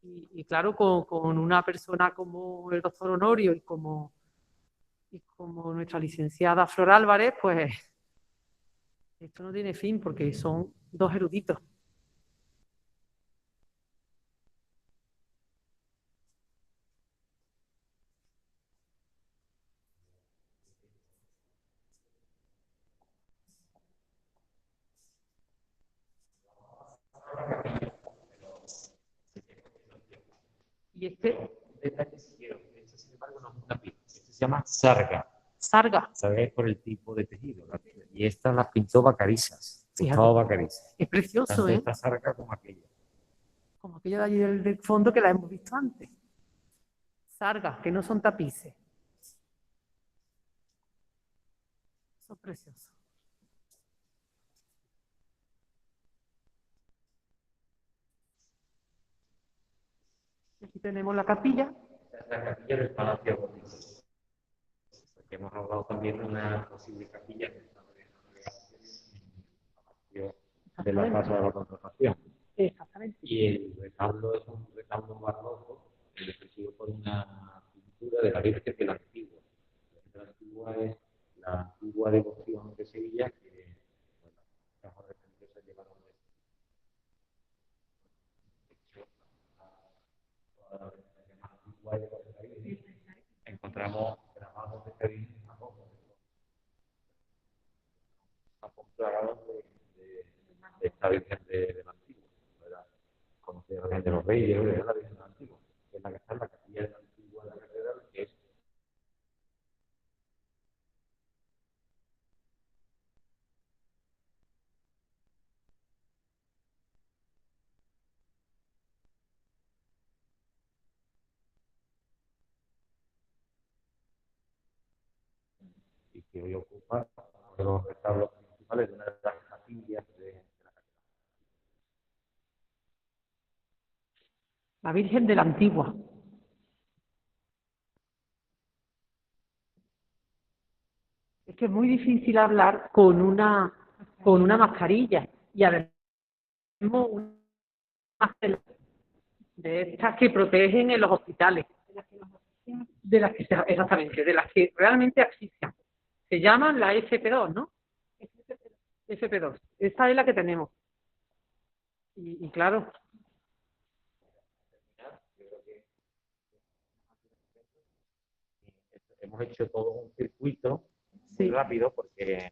Y claro, con una persona como el doctor Honorio y como nuestra licenciada Flor Álvarez, pues esto no tiene fin porque son dos eruditos. Y este sin embargo, no es una pieza. Este se llama sarga. sarga. Sarga es por el tipo de tejido. Y esta la pintó Vacarisas. Fíjate. Gustavo Vacarisas. Es precioso, Tanto ¿eh? esta sarga como aquella. Como aquella de allí del fondo que la hemos visto antes. Sargas, que no son tapices. Son preciosos. tenemos la capilla. La capilla del Palacio Gótico. Porque hemos hablado también de una posible capilla que está de la Casa de la Contratación. Exactamente. Y el retablo es un retablo barroco expresivo por una pintura de la Virgen de la Antigua. La Antigua es la antigua devoción de Sevilla que las cajas religiosas llevaron encontramos grabados de esta Virgen de esta Virgen de la Antigua, ¿verdad? Conocida la Virgen de los Reyes, de la Virgen de la Antigua, que es la que está en la capilla de la Antigua de la Catedral, que es y que hoy ocupa uno de los retablos principales de una de las capillas de la catedral. La Virgen de la Antigua. Es que es muy difícil hablar con una mascarilla y además una de estas que protegen en los hospitales, exactamente, de las que realmente asfixian. Se llaman la FP2, ¿no? FP2. Esta es la que tenemos. Y claro. Hemos hecho todo un circuito muy rápido porque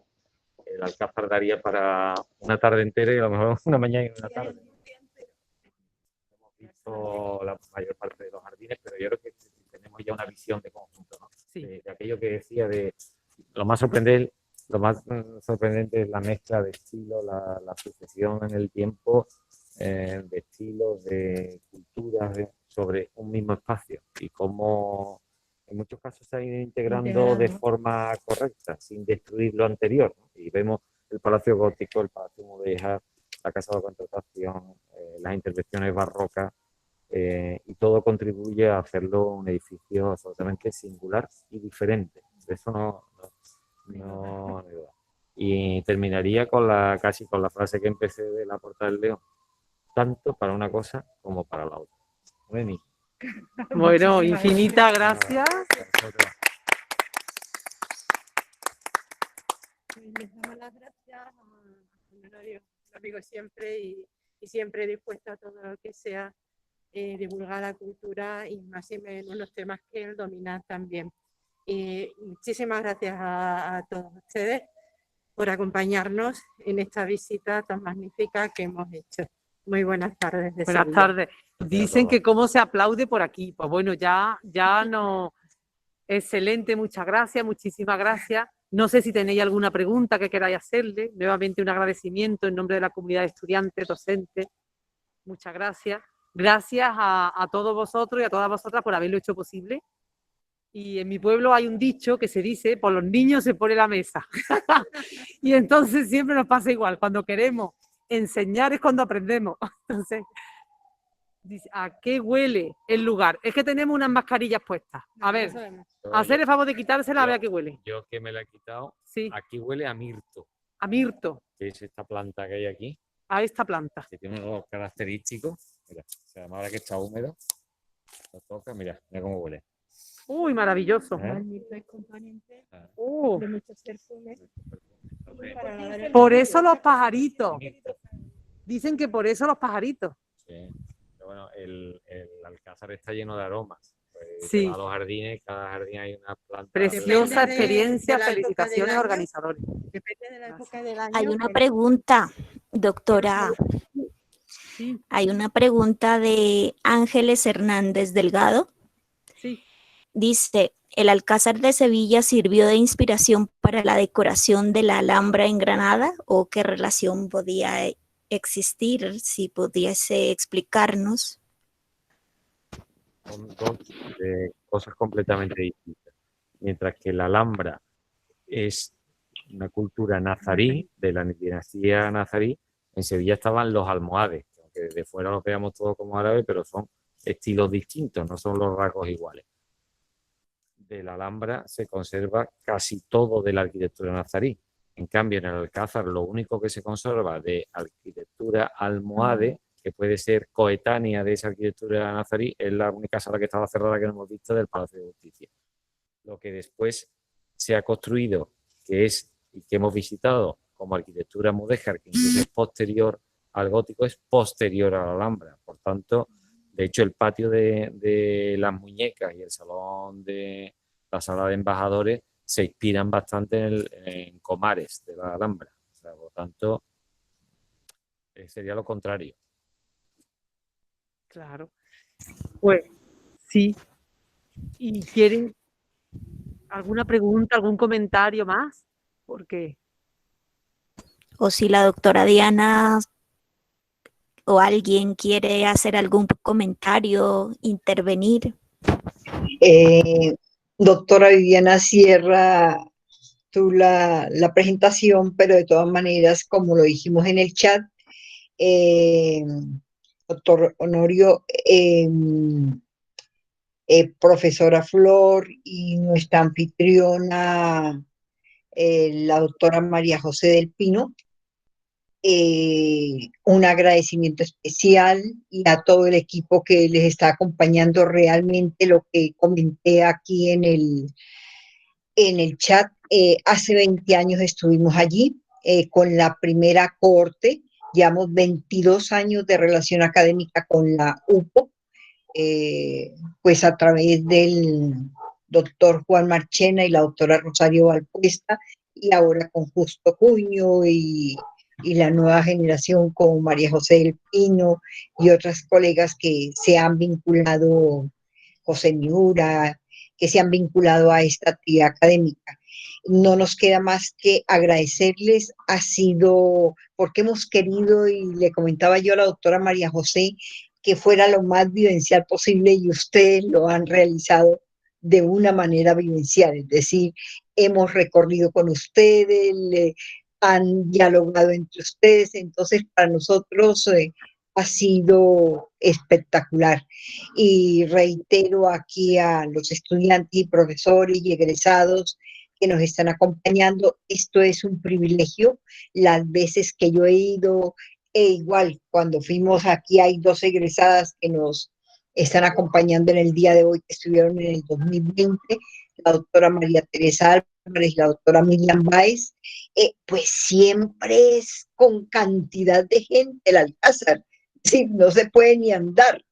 el Alcázar daría para una tarde entera y a lo mejor una mañana y una tarde. Hemos visto la mayor parte de los jardines, pero yo creo que tenemos ya una visión de conjunto, ¿no? Sí. De aquello que decía de lo más sorprendente es la mezcla de estilos, la sucesión en el tiempo de estilos, de culturas sobre un mismo espacio y cómo en muchos casos se ha ido integrando de forma correcta, sin destruir lo anterior, ¿no? Y vemos el Palacio Gótico, el Palacio Mudéjar, la Casa de la Contratación, las intervenciones barrocas, y todo contribuye a hacerlo un edificio absolutamente singular y diferente. De eso no hay duda. Y terminaría casi con la frase que empecé de la Puerta del León, tanto para una cosa como para la otra. Bueno, infinitas gracias. Les damos las gracias a Honorio, amigo siempre y siempre dispuesto a todo lo que sea divulgar la cultura y más en unos temas que él domina también. Muchísimas gracias a todos ustedes por acompañarnos en esta visita tan magnífica que hemos hecho. Muy buenas tardes. Buenas tardes. Dicen que cómo se aplaude por aquí. Pues bueno, ya no. Excelente, muchas gracias, muchísimas gracias. No sé si tenéis alguna pregunta que queráis hacerle. Nuevamente un agradecimiento en nombre de la comunidad de estudiantes, docentes. Muchas gracias. Gracias a todos vosotros y a todas vosotras por haberlo hecho posible. Y en mi pueblo hay un dicho que se dice, por los niños se pone la mesa. Y entonces siempre nos pasa igual. Cuando queremos enseñar es cuando aprendemos. Entonces, ¿a qué huele el lugar? Es que tenemos unas mascarillas puestas. A ver, hacer el favor de quitársela a ver a qué huele. Yo que me la he quitado, sí. Aquí huele a mirto. A mirto. Que es esta planta que hay aquí. A esta planta. Que tiene unos característicos. Mira, ahora que está húmedo, lo toca, mira cómo huele. Uy, maravilloso. Por eso los pajaritos. Dicen que por eso los pajaritos. Sí. Pero bueno, el Alcázar está lleno de aromas. Pues sí. A los jardines, cada jardín hay una planta. Preciosa experiencia, felicitaciones organizadores. Depende de la época del año. Hay una pregunta, doctora. Sí. Hay una pregunta de Ángeles Hernández Delgado. Sí. Dice, ¿el Alcázar de Sevilla sirvió de inspiración para la decoración de la Alhambra en Granada? ¿O qué relación podía existir? Si pudiese explicarnos. Son dos cosas completamente distintas. Mientras que la Alhambra es una cultura nazarí, de la dinastía nazarí, en Sevilla estaban los almohades, aunque de fuera los veamos todos como árabes, pero son estilos distintos, no son los rasgos iguales. De la Alhambra se conserva casi todo de la arquitectura nazarí. En cambio, en el Alcázar lo único que se conserva de arquitectura almohade, que puede ser coetánea de esa arquitectura nazarí, es la única sala que estaba cerrada que no hemos visto del Palacio de Justicia. Lo que después se ha construido, que es y que hemos visitado como arquitectura mudéjar, que incluso es posterior al gótico, es posterior a la Alhambra. Por tanto, de hecho, el patio de las muñecas y el salón de la sala de embajadores se inspiran bastante en Comares de la Alhambra. O sea, por lo tanto, sería lo contrario. Claro. Pues sí. ¿Y quieren alguna pregunta, algún comentario más? Porque O si la doctora Diana o alguien quiere hacer algún comentario, intervenir. Doctora Viviana, cierra tú la presentación, pero de todas maneras, como lo dijimos en el chat, doctor Honorio, profesora Flor y nuestra anfitriona, la doctora María José del Pino, un agradecimiento especial y a todo el equipo que les está acompañando. Realmente lo que comenté aquí en el chat, hace 20 años estuvimos allí con la primera cohorte, llevamos 22 años de relación académica con la UPO, pues a través del doctor Juan Marchena y la doctora Rosario Valpuesta, y ahora con Justo Cuño y la nueva generación con María José del Pino y otras colegas que se han vinculado, José Miura, que se han vinculado a esta actividad académica. No nos queda más que agradecerles, ha sido porque hemos querido, y le comentaba yo a la doctora María José, que fuera lo más vivencial posible, y ustedes lo han realizado de una manera vivencial, es decir, hemos recorrido con ustedes, han dialogado entre ustedes, entonces para nosotros ha sido espectacular. Y reitero aquí a los estudiantes y profesores y egresados que nos están acompañando, esto es un privilegio. Las veces que yo he ido, igual cuando fuimos aquí, hay 2 egresadas que nos están acompañando en el día de hoy, que estuvieron en el 2020, la doctora María Teresa Álvarez y la doctora Miriam Báez, pues siempre es con cantidad de gente el Alcázar, sí, no se puede ni andar.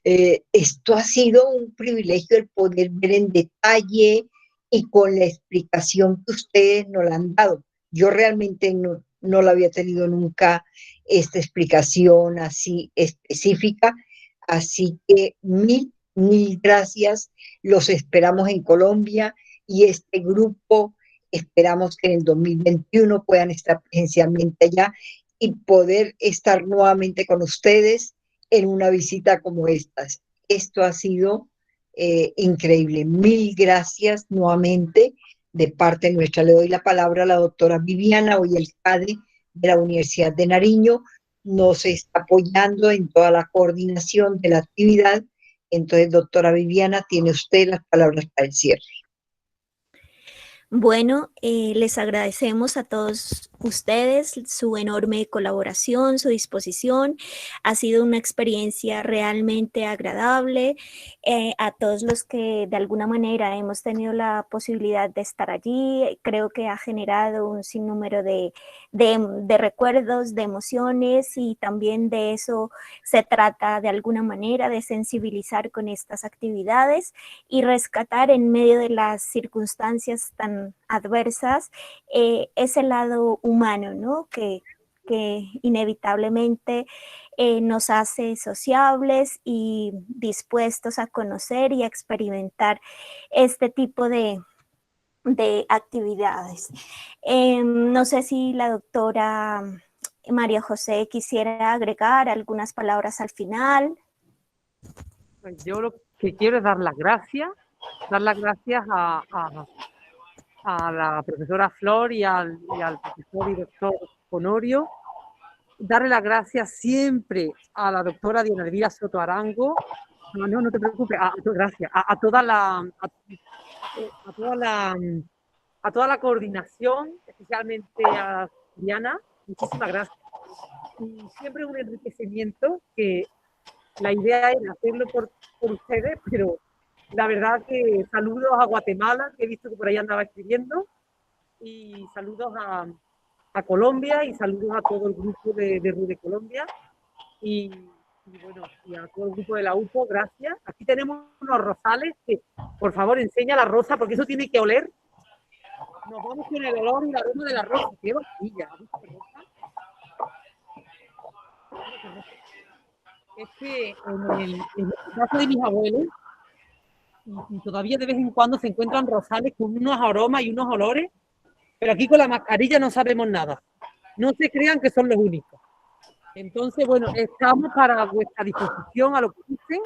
Esto ha sido un privilegio el poder ver en detalle y con la explicación que ustedes nos la han dado. Yo realmente no la había tenido nunca, esta explicación así específica, así que mil gracias. Los esperamos en Colombia, y este grupo esperamos que en el 2021 puedan estar presencialmente allá y poder estar nuevamente con ustedes en una visita como estas. Esto ha sido increíble. Mil gracias nuevamente de parte nuestra. Le doy la palabra a la doctora Viviana, hoy el CADE de la Universidad de Nariño, nos está apoyando en toda la coordinación de la actividad. Entonces, doctora Viviana, tiene usted las palabras para el cierre. Bueno, les agradecemos a todos ustedes su enorme colaboración, su disposición. Ha sido una experiencia realmente agradable. A todos los que de alguna manera hemos tenido la posibilidad de estar allí, creo que ha generado un sinnúmero de recuerdos, de emociones, y también de eso se trata de alguna manera, de sensibilizar con estas actividades y rescatar en medio de las circunstancias tan adversas ese lado humano, ¿no? que inevitablemente nos hace sociables y dispuestos a conocer y a experimentar este tipo de actividades. No sé si la doctora María José quisiera agregar algunas palabras al final. pues yo lo que quiero es dar las gracias a la profesora Flor y al profesor y doctor Honorio, darle las gracias siempre a la doctora Diana Elvira Soto Arango, No te preocupes. Gracias. A toda la coordinación, especialmente a Diana, muchísimas gracias. Y siempre un enriquecimiento, que la idea es hacerlo por ustedes, pero la verdad que saludos a Guatemala, que he visto que por ahí andaba escribiendo, y saludos a Colombia, y saludos a todo el grupo de RUDE Colombia, y bueno, y a todo el grupo de la UPO, gracias. Aquí tenemos unos rosales que, por favor, enseña la rosa, porque eso tiene que oler. Nos vamos con el olor y el aroma de la rosa. ¡Qué maravilla! Es que en el caso de mis abuelos, y todavía de vez en cuando se encuentran rosales con unos aromas y unos olores, pero aquí con la mascarilla no sabemos nada. No se crean que son los únicos. Entonces, bueno, estamos para vuestra disposición a lo que dicen,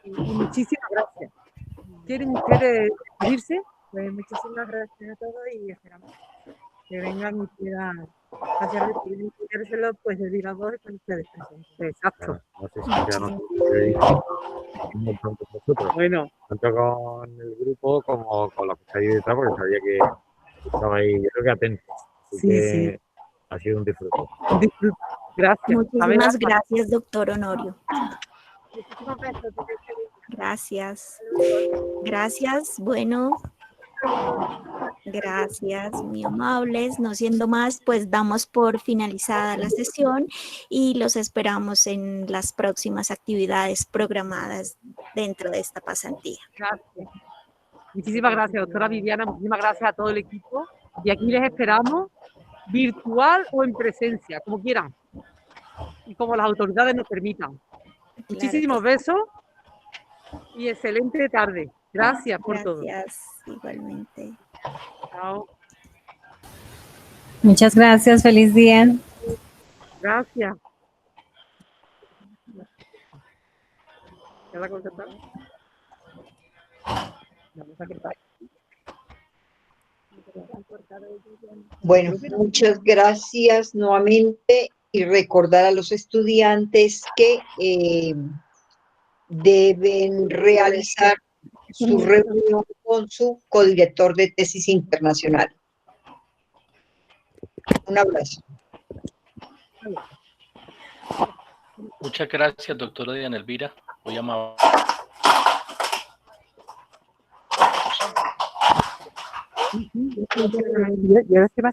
y muchísimas gracias. ¿Quieren ustedes despedirse? Pues muchísimas gracias a todos y esperamos que vengan y puedan hacérselo, pues decir a vos con ustedes presentes. Exacto. No sé si ya nos un montón con vosotros. Bueno, Tanto con el grupo como con los que estáis detrás, porque sabía que estabais, yo creo que atentos. Así que ha sido un disfrute. Gracias. Muchísimas gracias, doctor Honorio. Muchísimas gracias. Gracias. Gracias. Bueno, gracias, muy amables. No siendo más, pues damos por finalizada la sesión y los esperamos en las próximas actividades programadas dentro de esta pasantía. Gracias. Muchísimas gracias, doctora Viviana. Muchísimas gracias a todo el equipo. Y aquí les esperamos, virtual o en presencia, como quieran. Y como las autoridades nos permitan. Muchísimos besos y excelente tarde. Gracias por todo. Gracias, igualmente. Chao. Muchas gracias, feliz día. Gracias. ¿Ya la contestaron? Vamos a cortar. Bueno, muchas gracias nuevamente y recordar a los estudiantes que deben realizar su reunión con su codirector de tesis internacional. Un abrazo. Muchas gracias, doctora Diana Elvira. Muy amable. Y ahora se va a